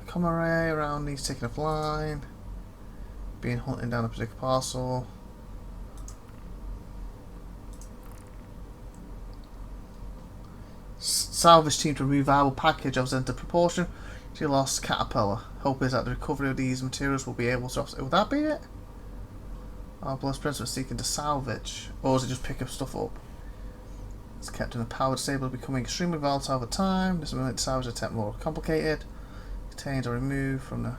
Common array around these taking offline. Being hunting down a particular parcel. Salvage team to remove viable package of into proportion to your lost caterpillar. Hope is that the recovery of these materials will be able to offset. Would that be it? Our plus principle seeking to salvage, or is it just pick up stuff up? It's kept in a powered stable, becoming extremely volatile over time. This will make the salvage attempt more complicated. Contained or removed from the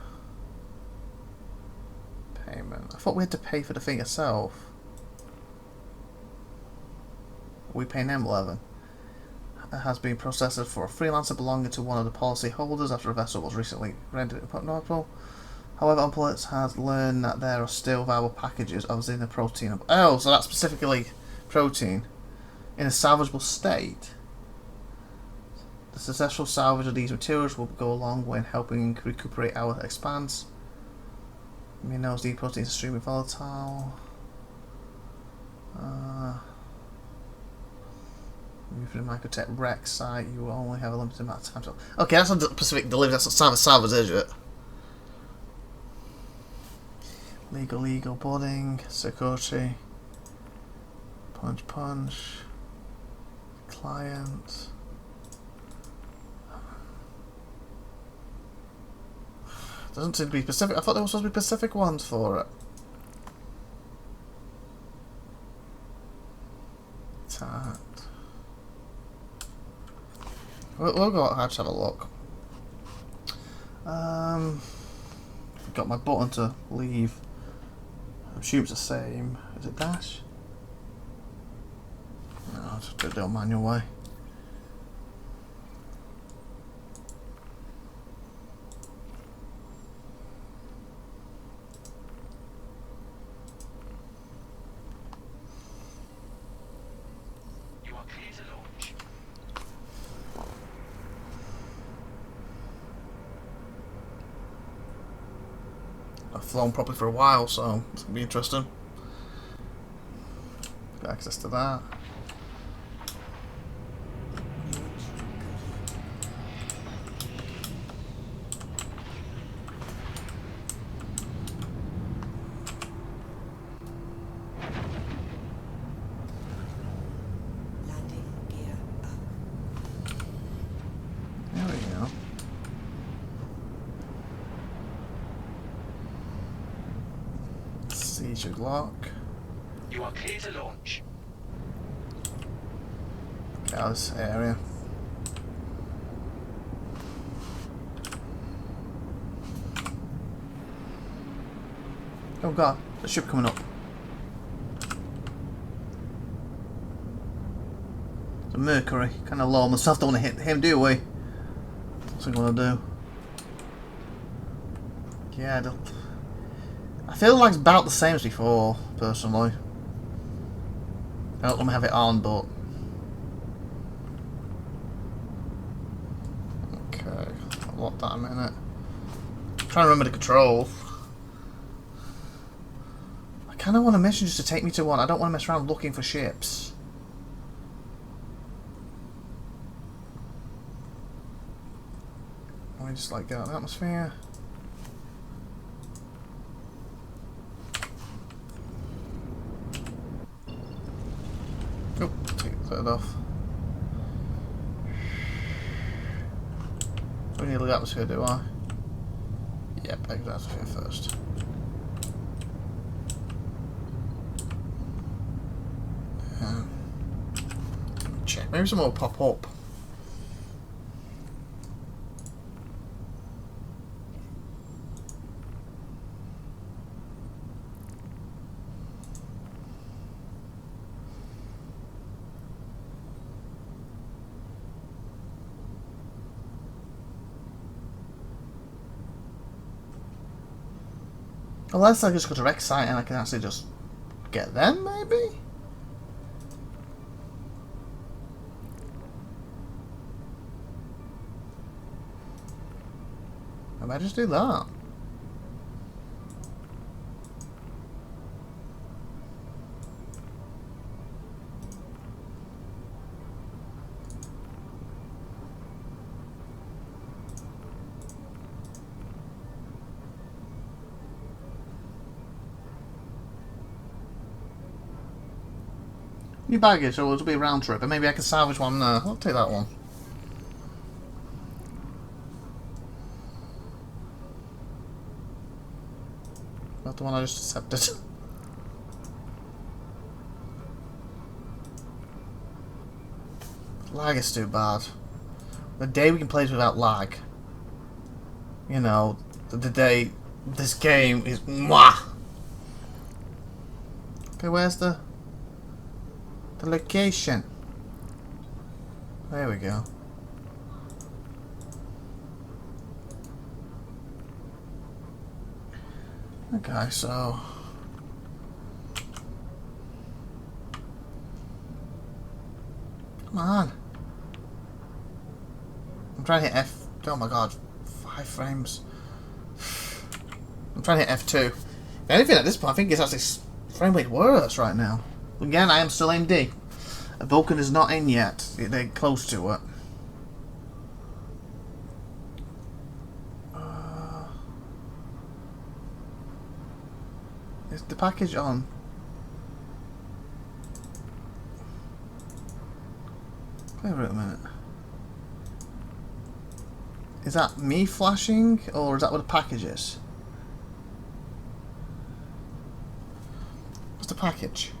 payment. I thought we had to pay for the thing itself. We pay M11. It has been processed for a freelancer belonging to one of the policy holders after a vessel was recently rendered inoperable. However, Unpolits has learned that there are still viable packages of xenoprotein. Oh, so that's specifically protein in a salvageable state. The successful salvage of these materials will go a long way in helping recuperate our expanse. Minerals, these proteins are extremely volatile. Move to the Microtech wreck site, you will only have a limited amount of time to... Okay, that's not Pacific delivery, that's not salvage, is it? Legal boarding, security, punch, client. Doesn't seem to be Pacific. I thought there were supposed to be Pacific ones for it. That. We'll go out, have a look. Got my button to leave. I assume it's the same. Is it dash? No, I'll just do it the manual way. You are clear to launch. I've flown properly for a while, so it's gonna be interesting. Got access to that. Landing gear up. There we go. Siege lock. You are clear to launch. Get out of this area. Oh god, the ship coming up. It's a Mercury. Kind of low on myself. Don't want to hit him, do we? What's I gonna do? Yeah, I don't. I feel like it's about the same as before, personally. I don't want to have it on, but. Okay, I'll lock that a minute. I'm trying to remember the controls. I kind of want a mission just to take me to one. I don't want to mess around looking for ships. I just like get out of the atmosphere. Oh, take that off. So we need to look at the atmosphere, do I? Yep, exit atmosphere first. Check. Maybe some more will pop up. Unless I just go to Rex site and I can actually just get them, maybe? I might just do that. New baggage, so it'll be a round trip, and maybe I can salvage one there. I'll take that one. Not the one I just accepted. Lag is too bad. The day we can play this without lag. You know, the day this game is mwah! Okay, where's the location? There we go. Okay, so come on. I'm trying to hit F. Oh my god, 5 frames. I'm trying to hit F2. If anything, at this point, I think it's actually frame rate worse right now. Again, I am still in D. Vulcan is not in yet. They're close to it. Is the package on? Wait a minute. Is that me flashing, or is that what the package is? What's the package?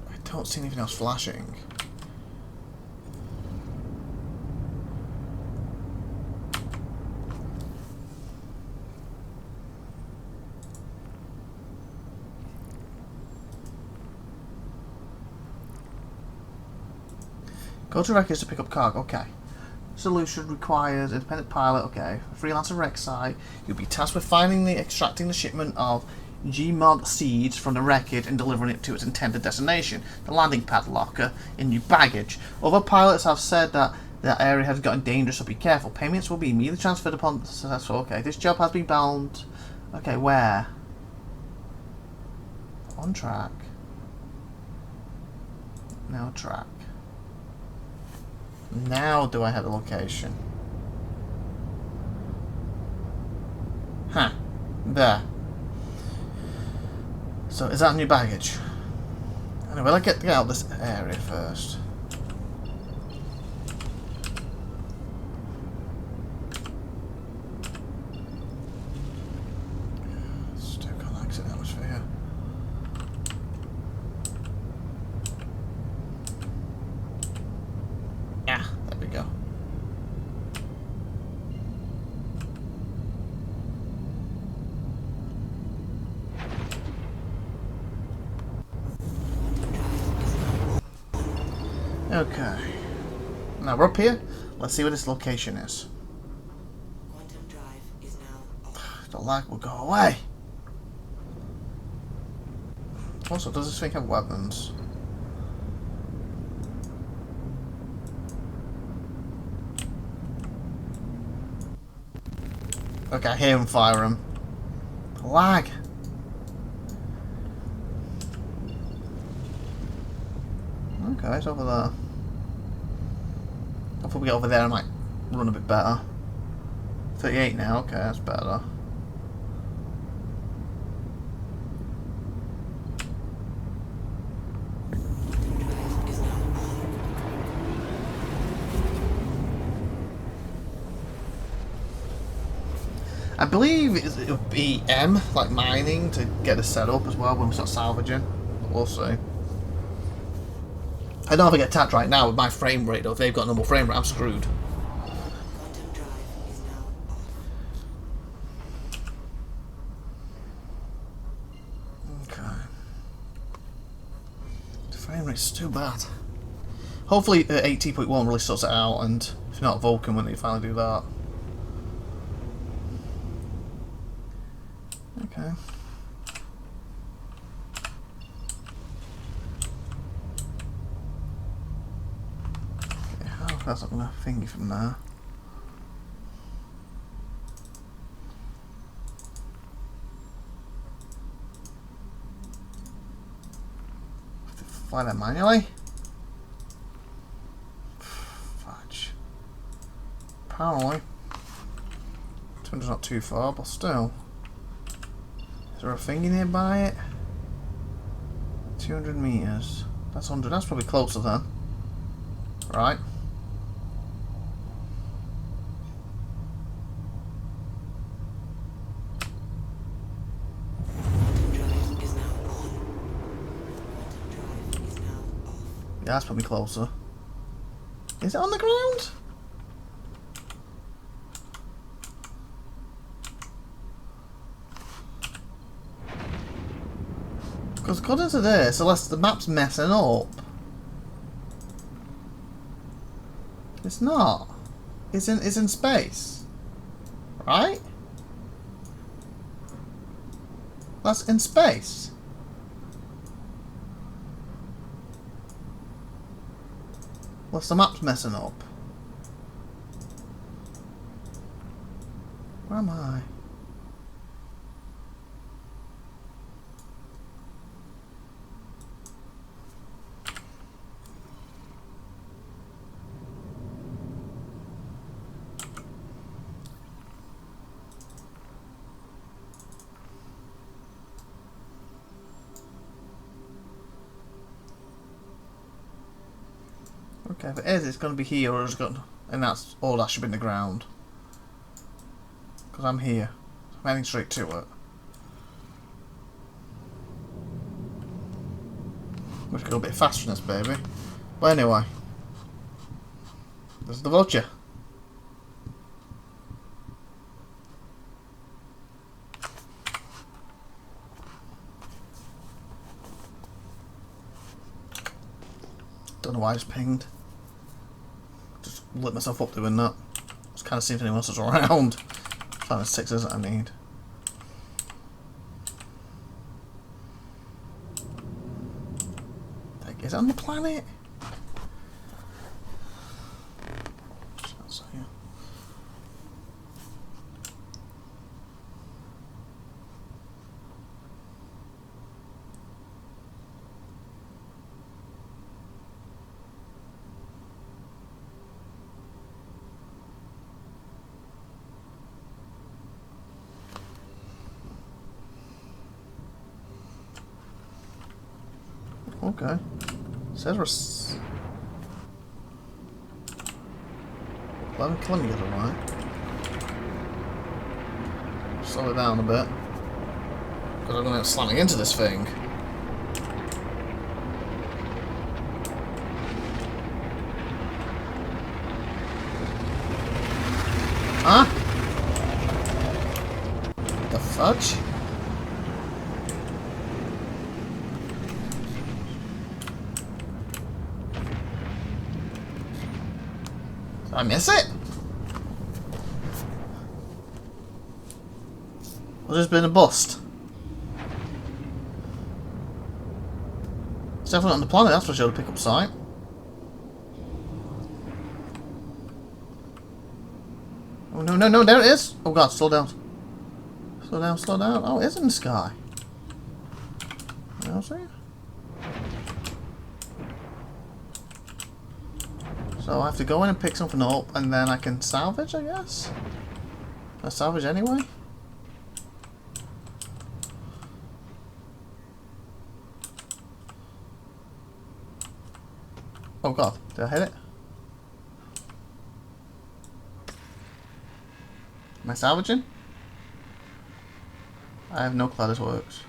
I don't see anything else flashing. Go to wreckage to pick up cargo. Okay. Solution requires independent pilot. Okay. Freelancer wreck site. You'll be tasked with finding the extracting the shipment of Gmod seeds from the wreckage and delivering it to its intended destination, the landing pad locker in your baggage. Other pilots have said that the area has gotten dangerous, so be careful. Payments will be immediately transferred upon successful. Okay. This job has been bound. Okay. Where? On track. No track. Now do I have the location? Huh. There. So is that new baggage? Anyway, let's get out of this area first. Still can't exit the atmosphere. Yeah, there we go. Okay. Now we're up here. Let's see what this location is. Quantum drive is now off. The lag will go away. Also, does this thing have weapons? Okay, I hear him fire him. Lag. Okay, it's over there. Hopefully we get over there and might run a bit better. 38 now, okay, that's better. Is now on. I believe it would be M, like mining, to get us set up as well when we start salvaging. But we'll see. I don't know if I get attacked right now with my frame rate, though. If they've got normal frame rate, I'm screwed. Quantum drive is now off. Okay. The frame rate's too bad. Hopefully 18.1 really sorts it out, and if not, Vulcan when they finally do that. Okay. Okay, how that's not gonna thingy from there. Have to fly that manually? Fudge. Apparently. 200's not too far, but still. Is there a thingy nearby it? 200 meters. That's 100. That's probably closer then. Right. Quantum drive is now on. Quantum drive is now off. Yeah, that's probably closer. Is it on the ground? Because according to this, unless the map's messing up. It's not. It's in space. Right? That's in space. Unless the map's messing up. Where am I? Okay, if it is, it's going to be here, or it's going, and that's all that should be in the ground. Because I'm here. I'm heading straight to it. Wish I could go a bit faster than this, baby. But anyway. There's the vulture. Don't know why I just pinged. Just lit myself up doing that. Just kind of see if anyone else is around. Find the sixes that I need. Like, is it on the planet? So, yeah. Okay. Cedrus. 11 kilometers away. Slow it down a bit. Because I'm going to be slamming into this thing. Huh? The fudge? Did I miss it? Or just been a bust? It's definitely on the planet, that's for sure, to pick up site. Oh no, no, no, there it is! Oh god, slow down. Slow down, slow down. Oh, it is in the sky. You see? So I have to go in and pick something up, and then I can salvage, I guess? Can I salvage anyway? Oh god, did I hit it? Am I salvaging? I have no clue how this works.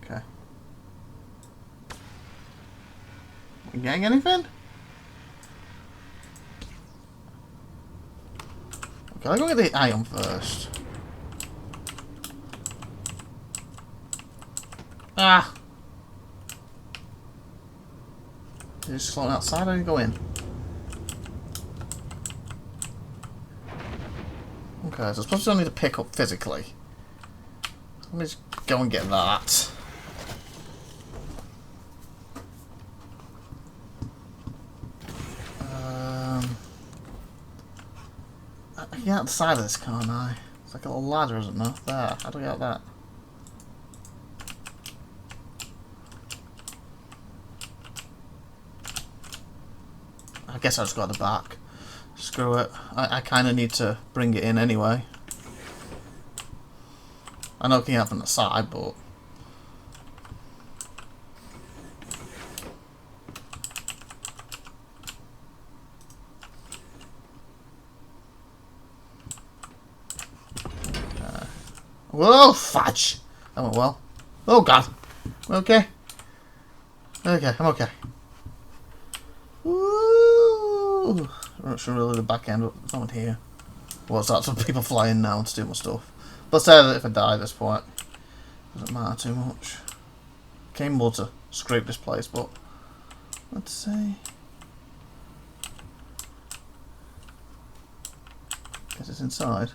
Okay. You getting anything? Okay, I'll go get the iron first. Ah! You're just floating outside or you go in? Okay, so I suppose I need to pick up physically. Let me just go and get that. I can get out the side of this, can't I? It's like a little ladder, isn't there? There. How do I get out that? I guess I just got the back. Screw it. I kind of need to bring it in anyway. I know it can happen on the side, but... Whoa, fudge! That went well. Oh god. Okay. Okay, I'm okay. Woo! I'm not sure really the back end, but there's no one here. Well, it's lots of people flying now to do my stuff. But say that if I die at this point, doesn't matter too much. Came more to scrape this place, but let's see. Guess it's inside.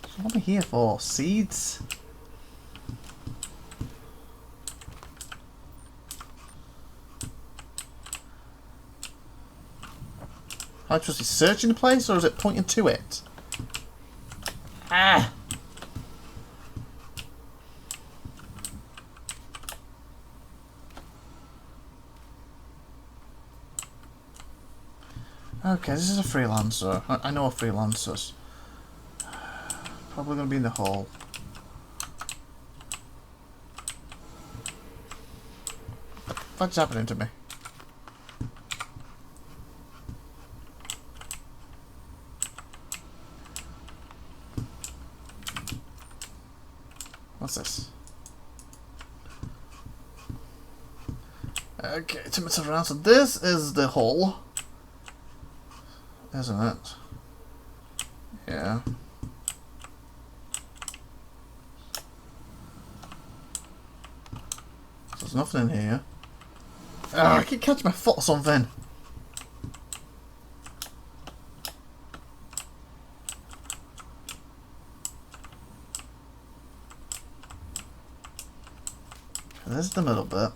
So what am I here for? Seeds? Am I supposed to be searching the place, or is it pointing to it? Ah! Okay, this is a freelancer. I know a freelancer's. Probably going to be in the hall. fuck's happening to me? What's this? Okay, 2 minutes around. So this is the hull, isn't it? Yeah. So there's nothing in here. Ah, I keep catching my foot or something. This is the middle bit.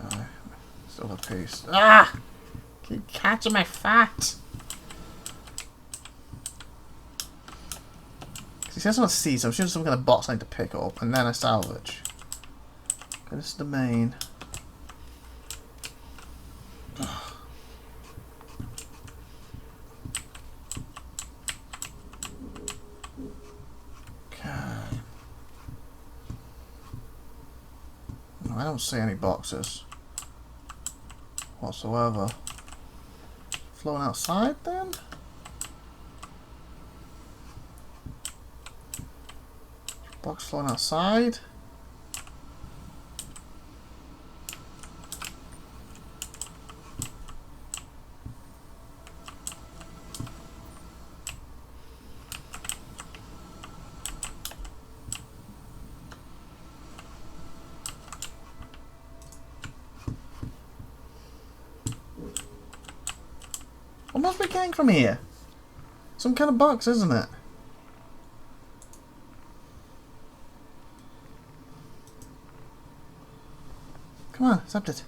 Okay, silver piece. Ah! Keep catching my fat. He says on C, so I'm sure there's some kind of box I need to pick up, and then I salvage. Okay, this is the main. I don't see any boxes whatsoever. Flowing outside then? Box flowing outside? What must be getting from here? Some kind of box, isn't it? Come on, accept it.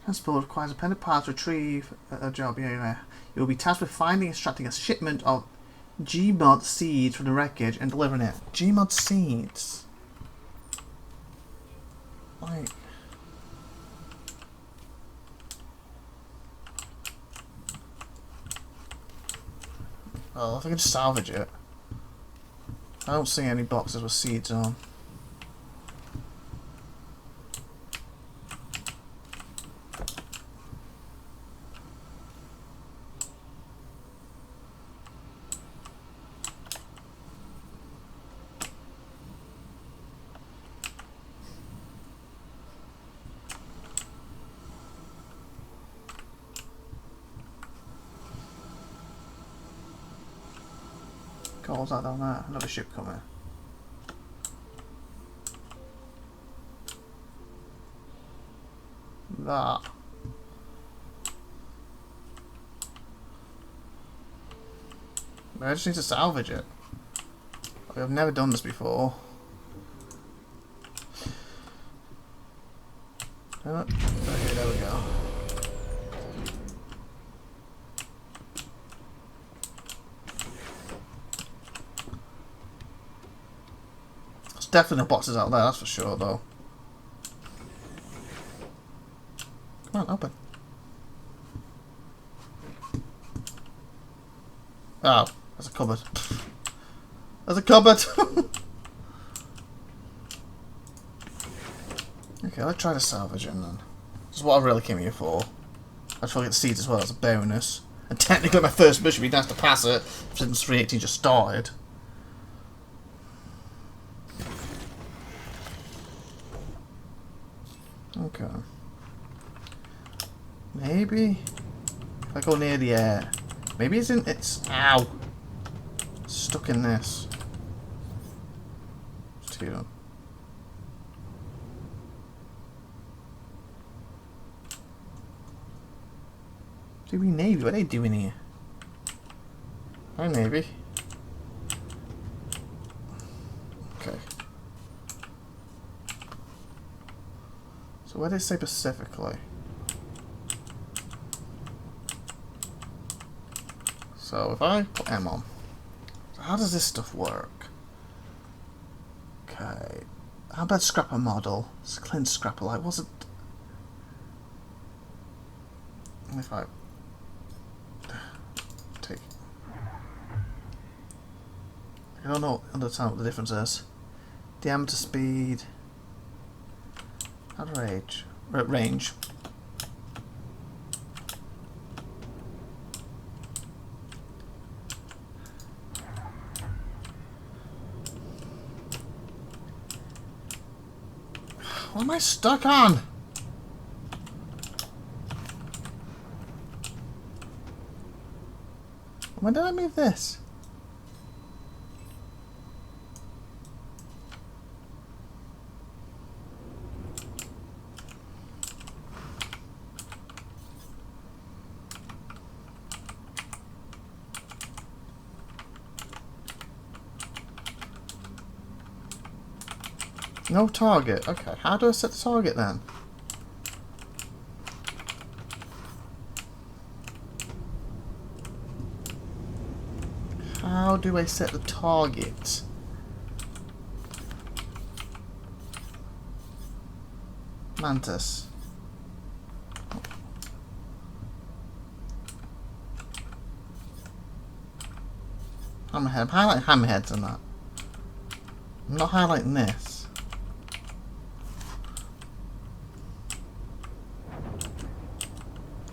Transport requires appended parts to retrieve a job area. You will be tasked with finding and extracting a shipment of Gmod seeds from the wreckage and delivering it. Gmod seeds? Like... Well, if I can just salvage it. I don't see any boxes with seeds on. What's that down there? Another ship coming. That. I just need to salvage it. I've never done this before. Okay, there we go. Definitely no boxes out there, that's for sure, though. Come on, open. Oh, there's a cupboard. There's a cupboard! Okay, let's try to salvage him then. This is what I really came here for. I just want to get the seeds as well as a bonus. And technically my first mission would be nice to pass it since 318 just started. Okay. Maybe if I go near the air. Maybe it's in ow! Stuck in this. Just here. DB Navy, what are they doing here? Hi Navy. Okay. So where did it say specifically? So if I put M on, so how does this stuff work? Okay. How about scrapper model? It's a clean scrapper, like what's it? If I take I don't know, understand what the difference is. Diameter, speed, range. Range. What am I stuck on? When did I move this? No target. Okay, how do I set the target then? How do I set the target? Mantis. Hammerhead. I'm highlighting hammerheads and that. I'm not highlighting this.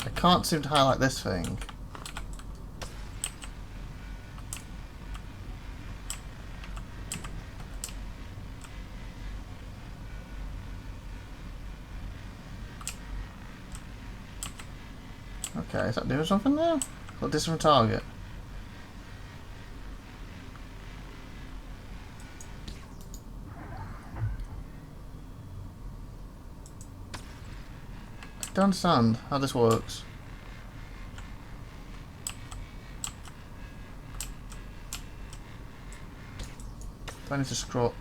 I can't seem to highlight this thing. Okay, is that doing something now? Got this from target. I don't understand how this works. Do I need to scroll?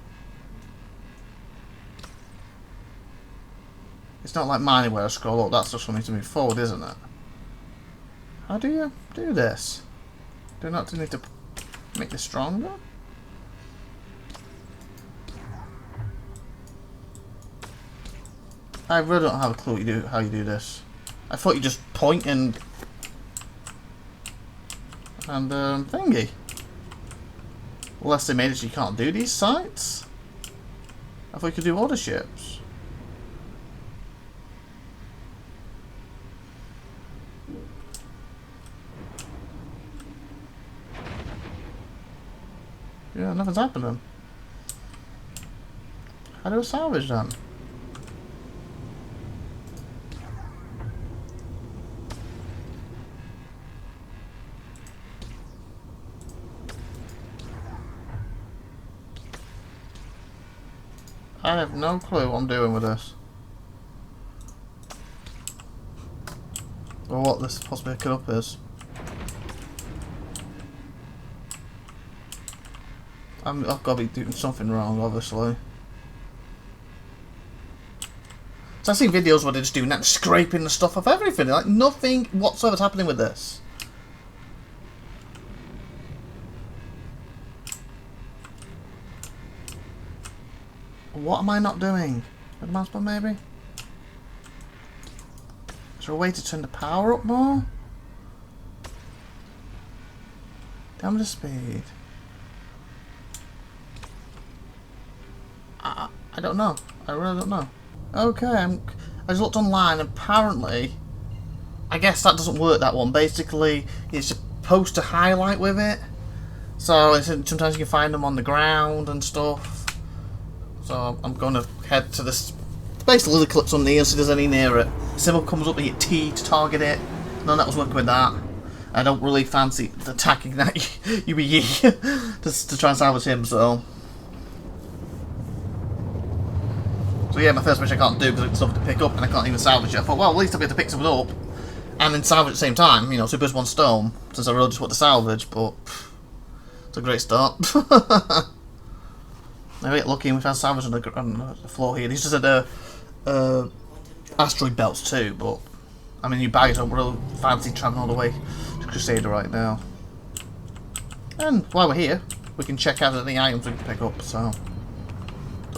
It's not like mining where I scroll up, that's just for me to move forward, isn't it? How do you do this? Do I not need to make this stronger? I really don't have a clue what you do, how you do this. I thought you just point and thingy. Unless they made it so you can't do these sites. I thought you could do other ships. Yeah, nothing's happening. How do I salvage then? I have no clue what I'm doing with this. Or what this possibly picking up is. I've got to be doing something wrong, obviously. So I see videos where they're just doing that, scraping the stuff off everything. Like, nothing whatsoever's happening with this. What am I not doing? With the mouse button, maybe? Is there a way to turn the power up more? Damage speed. I don't know. I really don't know. Okay, I just looked online. Apparently, I guess that doesn't work, that one. Basically, you're supposed to highlight with it. So sometimes you can find them on the ground and stuff. So I'm going to head to this. Basically, the clips on near, so there's any near it. Symbol comes up, you hit T to target it. None of that was working with that. I don't really fancy attacking that UBE to try and salvage him, so. So yeah, my first mission I can't do because it's something to pick up and I can't even salvage it. I thought, well, at least I'll be able to pick something up and then salvage at the same time. You know, two birds, one stone, since I really just want to salvage, but it's a great start. I get lucky and we found salvage on the floor here. These just had asteroid belts too, but I mean, you baggage don't really fancy travelling all the way to Crusader right now. And while we're here, we can check out any items we can pick up, so.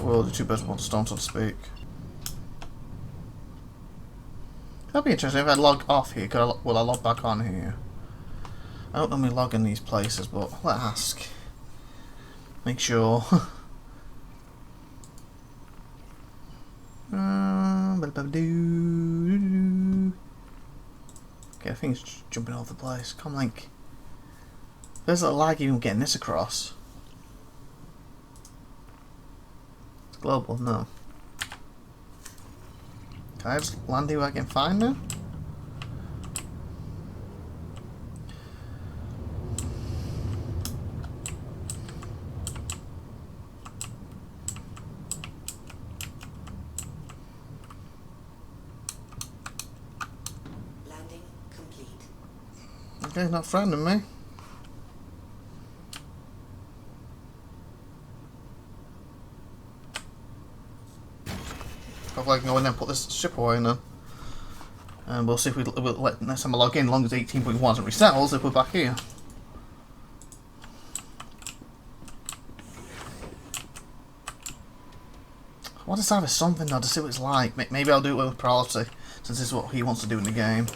Well, the two birds with one stone, so to speak. That'd be interesting if I log off here. Will I log back on here? I don't normally log in these places, but let's ask. Make sure. Okay, I think it's jumping all over the place. Come on, Link. There's a lag even getting this across. It's global, no. Can I just land here where I can find now? Landing complete. Okay, not frightening me. Hopefully I can go in there and put this ship away now. And we'll see if we'll let next time I log in, as long as 18.1 doesn't resettles, if we're back here. I want to salvage something though to see what it's like. Maybe I'll do it with priority, since this is what he wants to do in the game.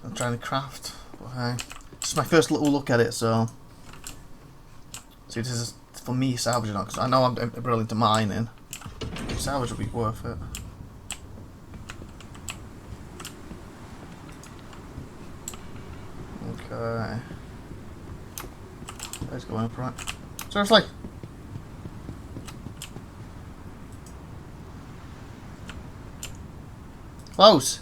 I'm trying to craft, but hey, this is my first little look at it, so see, this is for me salvaging it, because I know I'm brilliant to mining. Salvage will be worth it. Okay. Let's go up, right? Seriously? Close!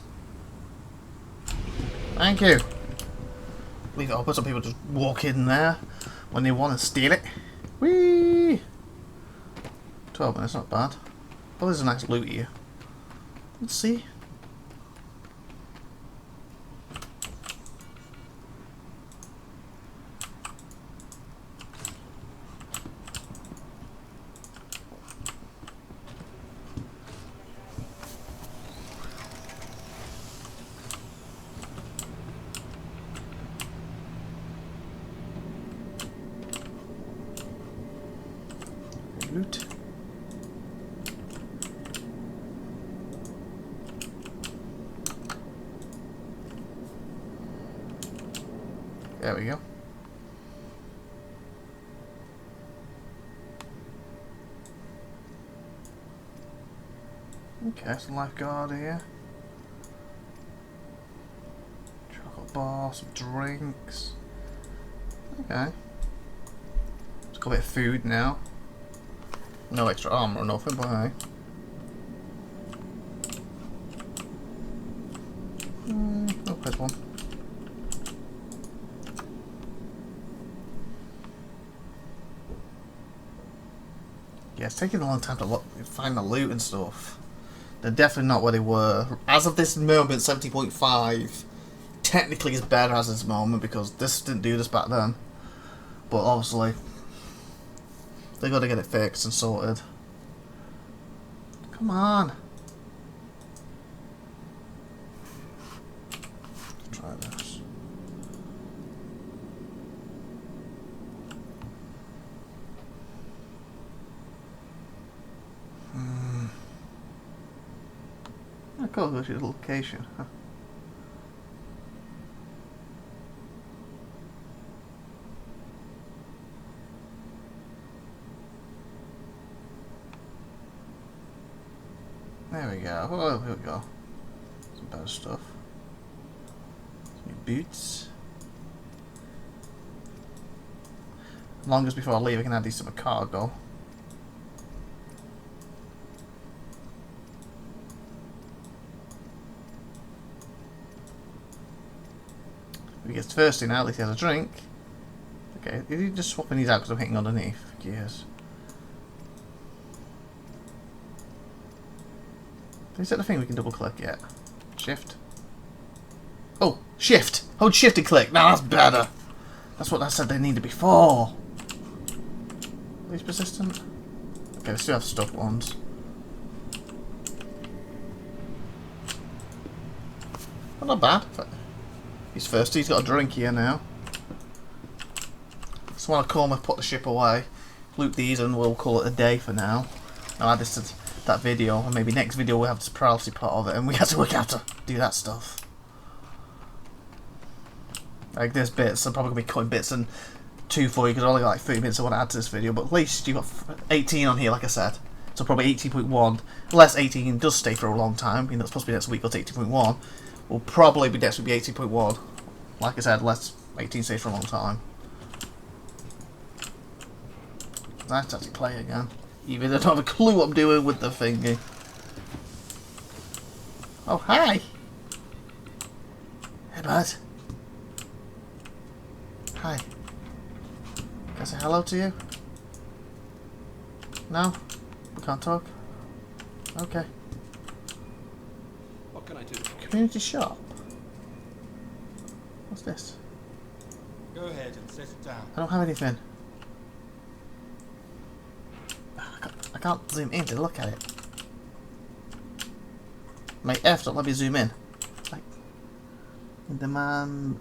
Thank you! Leave it open so people just walk in there when they want to steal it. Whee! 12 minutes, not bad. Oh, there's a nice loot here. Let's see. Loot. There we go. Okay, some lifeguard here. Chocolate bar, some drinks. Okay. Let's got a bit of food now. No extra armor or nothing, but hey. Oh, there's one. Yeah, it's taking a long time to find the loot and stuff. They're definitely not where they were. As of this moment, 70.5 technically is better as of this moment because this didn't do this back then. But obviously, they got to get it fixed and sorted. Come on. Let's try this. Oh, cool, go to the location. Huh. There we go. Oh, here we go. Some better stuff. Some new boots. As long as before I leave, I can add these to my cargo. If he gets thirsty now, at least he has a drink. Okay, is he just swapping these out because I'm hitting underneath? Yes. Is that the thing we can double click yet? Shift. Oh, shift! Hold shift and click. Now that's better. That's what I said they needed before. Are these persistent? Okay, we still have stuck ones. Oh, not bad. He's thirsty. He's got a drink here now. So when I call him, I put the ship away. Loot these and we'll call it a day for now. I'll add this to that video, and maybe next video we'll have this priority part of it, and we have to work out to do that stuff. Like there's bits, I'm probably gonna be cutting bits and 2 for you because I only got like 30 minutes I want to add to this video, but at least you got 18 on here, like I said. So probably 18.1, unless 18 does stay for a long time. You know, it's supposed to be next week, got 18.1. Will probably be next week, be 18.1. Like I said, unless 18 stays for a long time. Nice to actually play again, even though I don't have a clue what I'm doing with the thingy. Oh, hi! Hey, bud. Hi. Can I say hello to you? No? We can't talk? Okay. What can I do? Community shop? What's this? Go ahead and set it down. I don't have anything. I can't zoom in to look at it. My F don't let me zoom in. Like, in demand,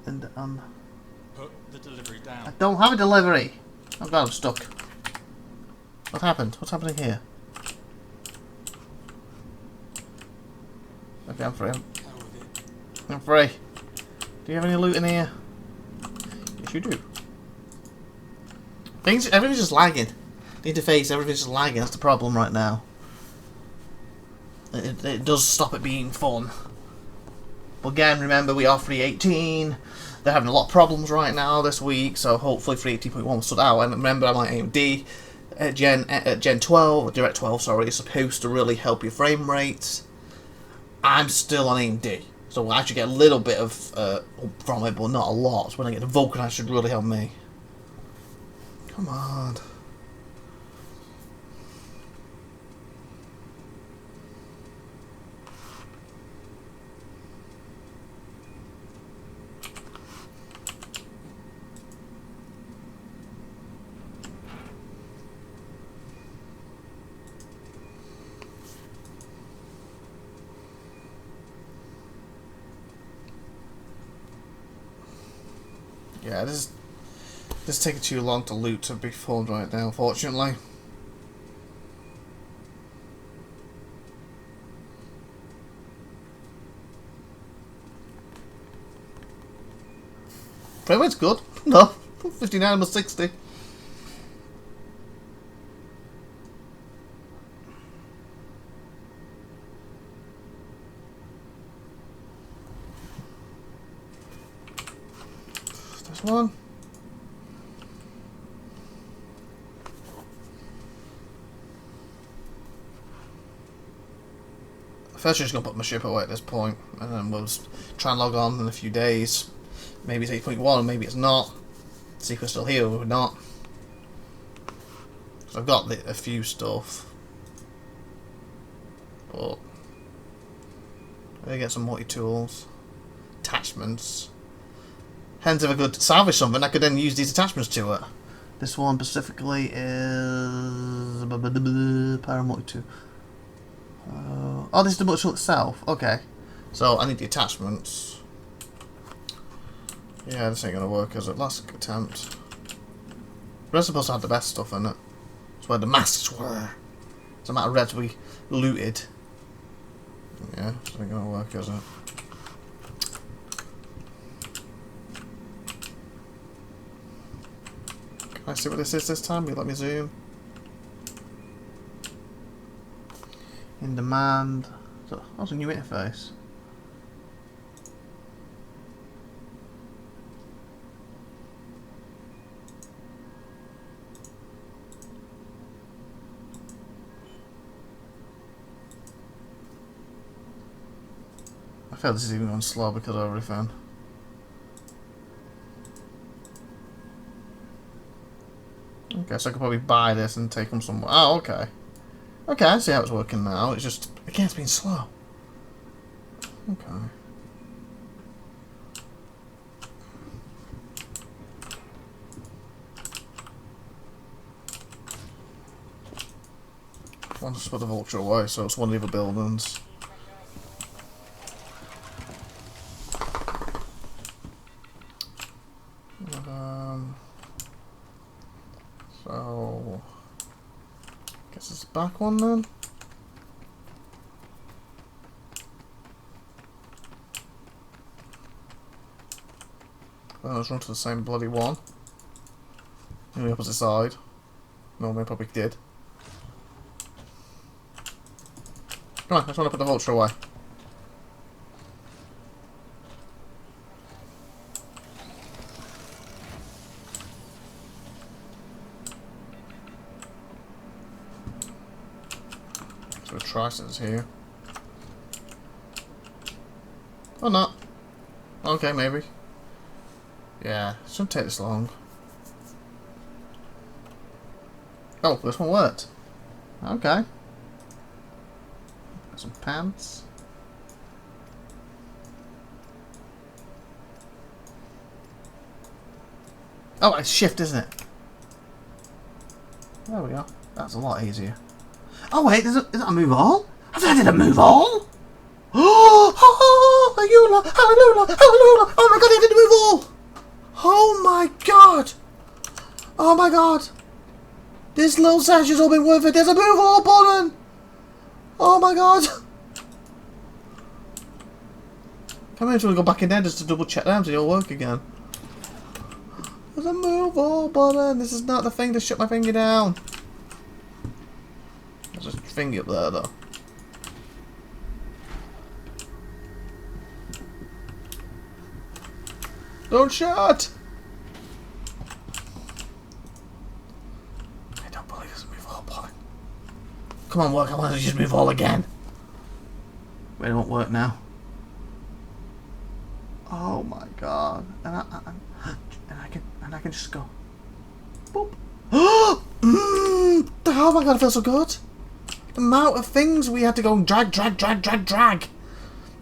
Put the delivery I down. don't have a delivery. Oh god, I'm stuck. What happened? What's happening here? Okay, I'm free. Go with it. I'm free. Do you have any loot in here? Yes, you do. Everything's just lagging. The interface, everything's just lagging. That's the problem right now. It does stop it being fun. But again, remember we are 3.18. They're having a lot of problems right now this week, so hopefully 3.18.1 will sort out. And remember, I'm on AMD Gen 12, or Direct 12, sorry, is supposed to really help your frame rates. I'm still on AMD, so I should get a little bit of from it, but not a lot. So when I get the Vulcan, that should really help me. Come on. Yeah, this is taking too long to loot to be fun right now, unfortunately. Frame rate's good. No, 59 almost 60. There's one. First, I'm just gonna put my ship away at this point, and then we'll just try and log on in a few days. Maybe it's 8.1, maybe it's not. See if we're still here or not. So I've got a few stuff, but I gotta get some multi-tools, attachments. Hence, if I could salvage something, I could then use these attachments to it. This one specifically is Power multi-tool. Oh, this is the multi-tool itself. Okay, so I need the attachments. Yeah, this ain't gonna work, is it? Last attempt. We're supposed to have the best stuff in it. That's where the masks were. It's a matter of reds we looted. Yeah, this ain't gonna work, is it? Can I see what this is this time? Will you let me zoom? In demand. So, that's a new interface. I feel this is even going slow because of everything. Okay, so I could probably buy this and take them somewhere. Oh, okay. Okay, I see how it's working now. It's just, again, it's been slow. Okay. I'll just put the vulture away, so it's one of the other buildings. So, guess it's the back one then. Well, let's run to the same bloody one. On the opposite side. Normally I probably did. Come on, I just want to put the vulture away. So a Triton's here. Or not. Okay, maybe. Yeah, it shouldn't take this long. Oh, this one worked. Okay. Got some pants. Oh, it's shift, isn't it? There we go. That's a lot easier. Oh wait, is that a move all? I did a move all? Oh, hallelujah, hallelujah, hallelujah. Oh my god, he did a move all. Oh my god. Oh my god. This little sash has all been worth it. There's a move all button. Oh my god. Come in, so we go back in there just to double check them so they all work again. There's a move all button. This is not the thing to shut my finger down. There's a finger up there though. Don't shut! I don't believe there's a move all button. Come on, work. I want to just move all again. Wait, it won't work now. Oh my god! And I can just go. Boop. Oh my god! I feel so good. The amount of things we had to go and drag.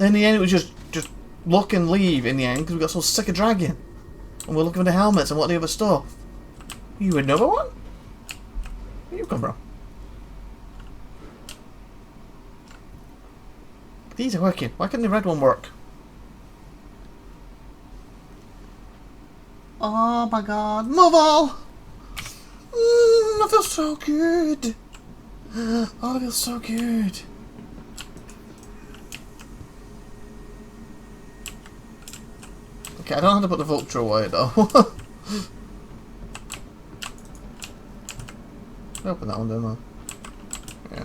In the end, it was just look and leave in the end because we got so sick of dragging. And we're looking for the helmets and what the other stuff. You another one? Where you come from? These are working. Why couldn't the red one work? Oh my god. Move all! I feel so good. Oh, I feel so good. Okay, I don't have to put the vulture away though. I open that one, didn't I? Yeah.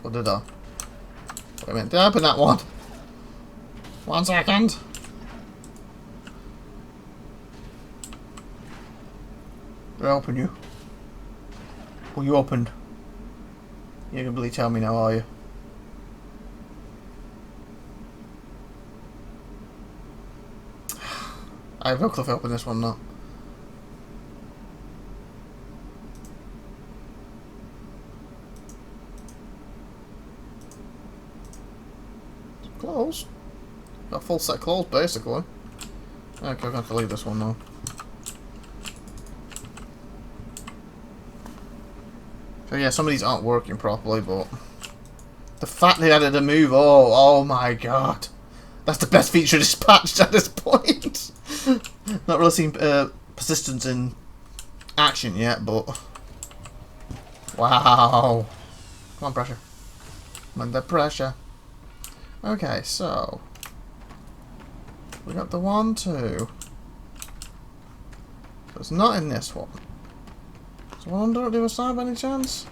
Or did I? Wait a minute, did I open that one? 1 second. Did I open you? Well, you opened. You can really tell me now, are you? I have no clue if I open this one now. Clothes? Got a full set of clothes basically. Okay, I'm gonna have to leave this one now. So yeah, some of these aren't working properly, but the fact they added a move, oh my god. That's the best feature dispatched at this point. Not really seen persistence in action yet, but wow. Come on, pressure. I'm under pressure. Okay, so we got the 1, 2. So it's not in this one. Is one under at the other side by any chance?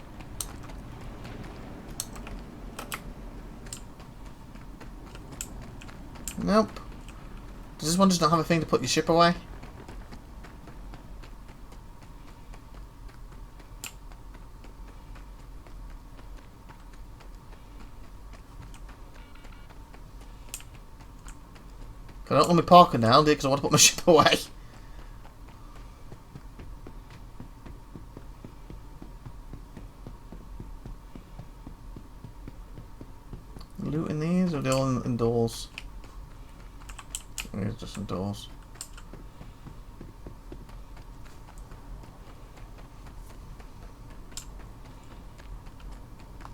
Nope. Does this one just not have a thing to put your ship away? I don't want me parking now, because I want to put my ship away. Looting these, or are they all indoors? It's just indoors.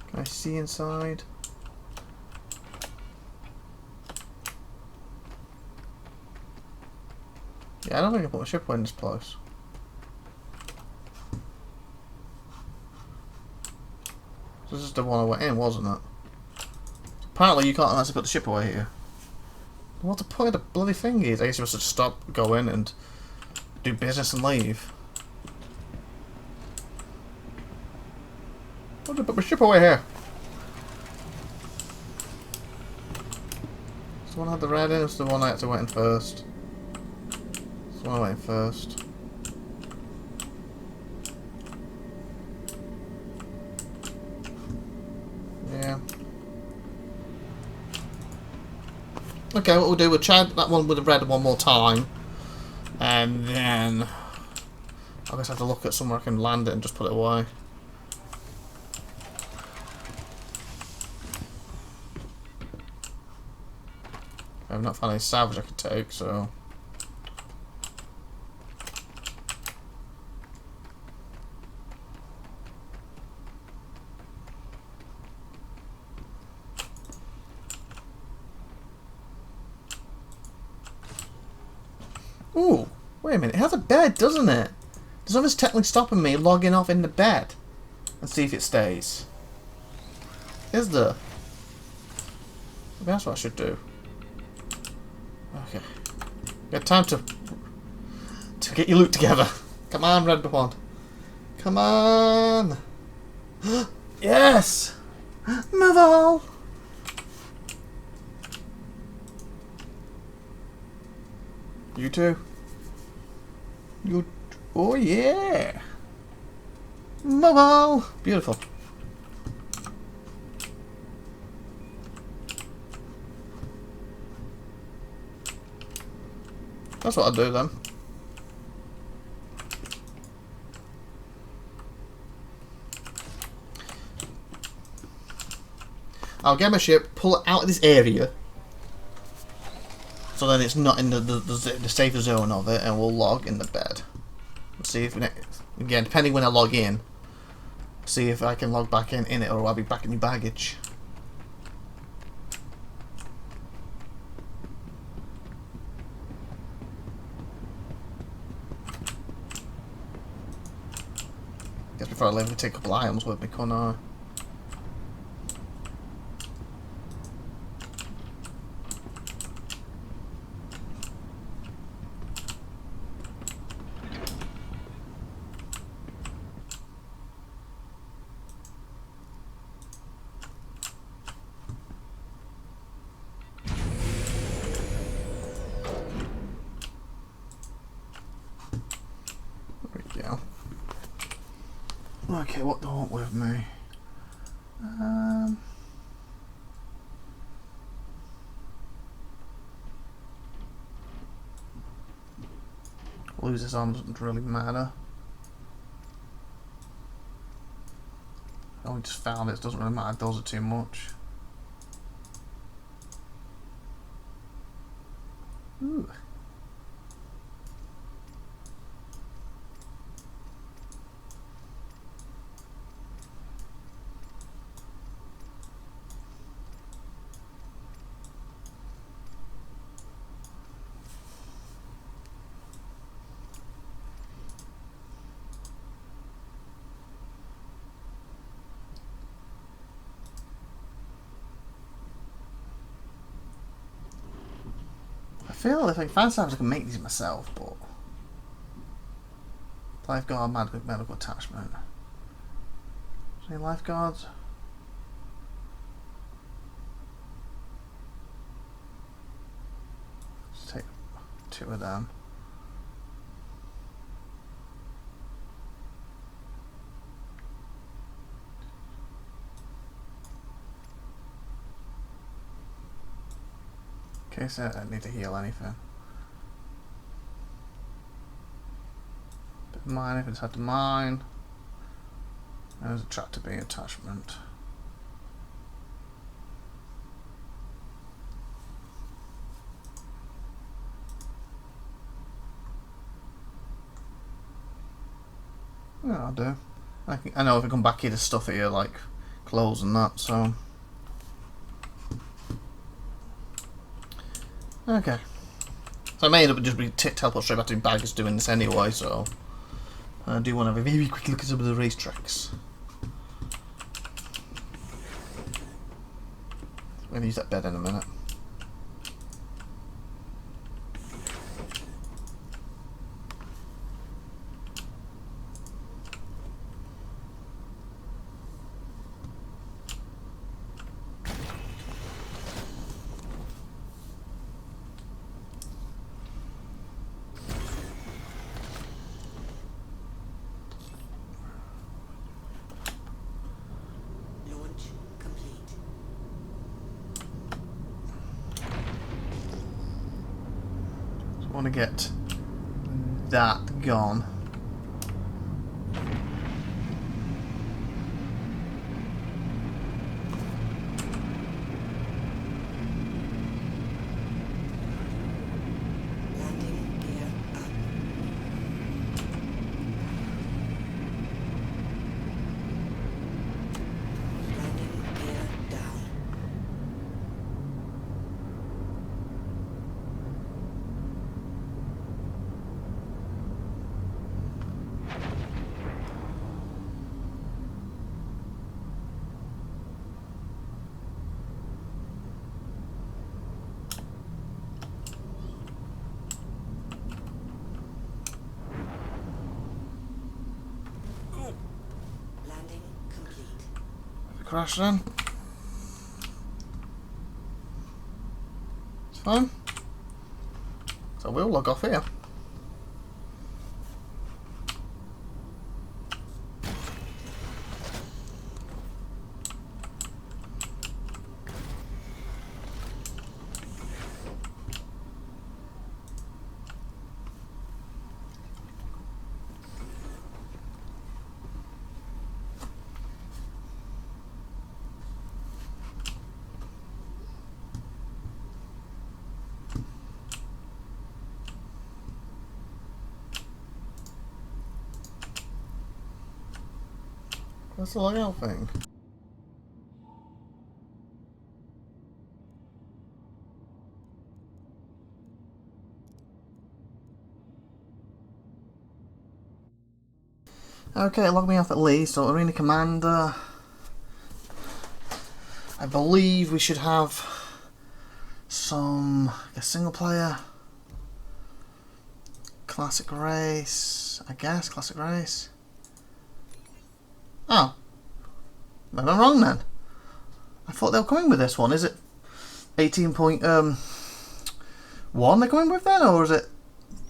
Can I see inside? Yeah, I don't think I can put my ship away in this place. This is the one I went in, wasn't it? Apparently you can't actually put the ship away here. What the point of the bloody thing is? I guess you're supposed to stop, go in, and do business and leave. Why did I put my ship away here? Is the one I had the red in, or is the one I had to wait in first? It's the one I went in first. Yeah. Okay, what we'll do, we'll try that one with the red one more time. And then I guess I have to look at somewhere I can land it and just put it away. I've not found any salvage I could take, so. Ooh, wait a minute, it has a bed, doesn't it? There's nothing's technically stopping me logging off in the bed and see if it stays. Is there? Maybe that's what I should do. Okay. Got time to get your loot together. Come on, red one. Come on. Yes! Move on! You too. You. Oh yeah. Mobile. Beautiful. That's what I'll do then. I'll get my ship, pull it out of this area, so then it's not in the safer zone of it, and we'll log in the bed. Let's see if again, depending when I log in, see if I can log back in it, or I'll be back in the baggage. Guess before I leave, I can take a couple items with me, can't I? Okay, what do I want with me? Lose this arm doesn't really matter. Oh, we just found it. It doesn't really matter. Those are too much. Ooh. I feel if I find something I can make these myself, but lifeguard, medical attachment. Any lifeguards? Let's take 2 of them. In case I don't need to heal anything. Bit of mine if it's had to mine. There's a tractor beam attachment. Yeah, I'll do. I know if I come back here, there's stuff here like clothes and that, so. Okay. So I may end up just be teleport straight back to baggage doing this anyway, so I do want to have a very quick look at some of the racetracks. I'm going to use that bed in a minute. want to get that gone. Landing gear up. Landing gear down. Landing complete. Crash then. It's fine. So we'll log off here. What's the logout thing? Okay, log me off at least. So Arena Commander. I believe we should have some single player. Classic race. I guess classic race. Oh. Maybe I'm wrong then. I thought they were coming with this one. Is it 18.1 they're coming with then, or is it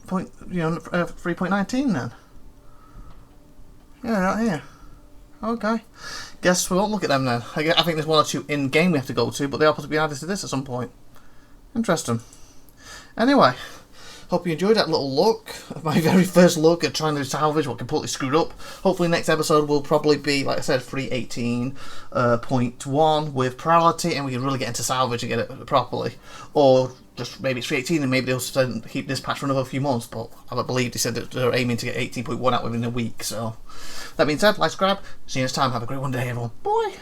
3.19 then? Yeah, right here. Okay. Guess we won't look at them then. I think there's one or two in game we have to go to, but they are supposed to be added to this at some point. Interesting. Anyway. Hope you enjoyed that little look, my very first look at trying to salvage what completely screwed up. Hopefully next episode will probably be, like I said, 318.1 with priority, and we can really get into salvage and get it properly. Or just maybe it's 318 and maybe they'll keep this patch for another few months, but I believe they said that they're aiming to get 18.1 out within a week. So that being said, like, subscribe, see you next time, have a great one day everyone. Bye!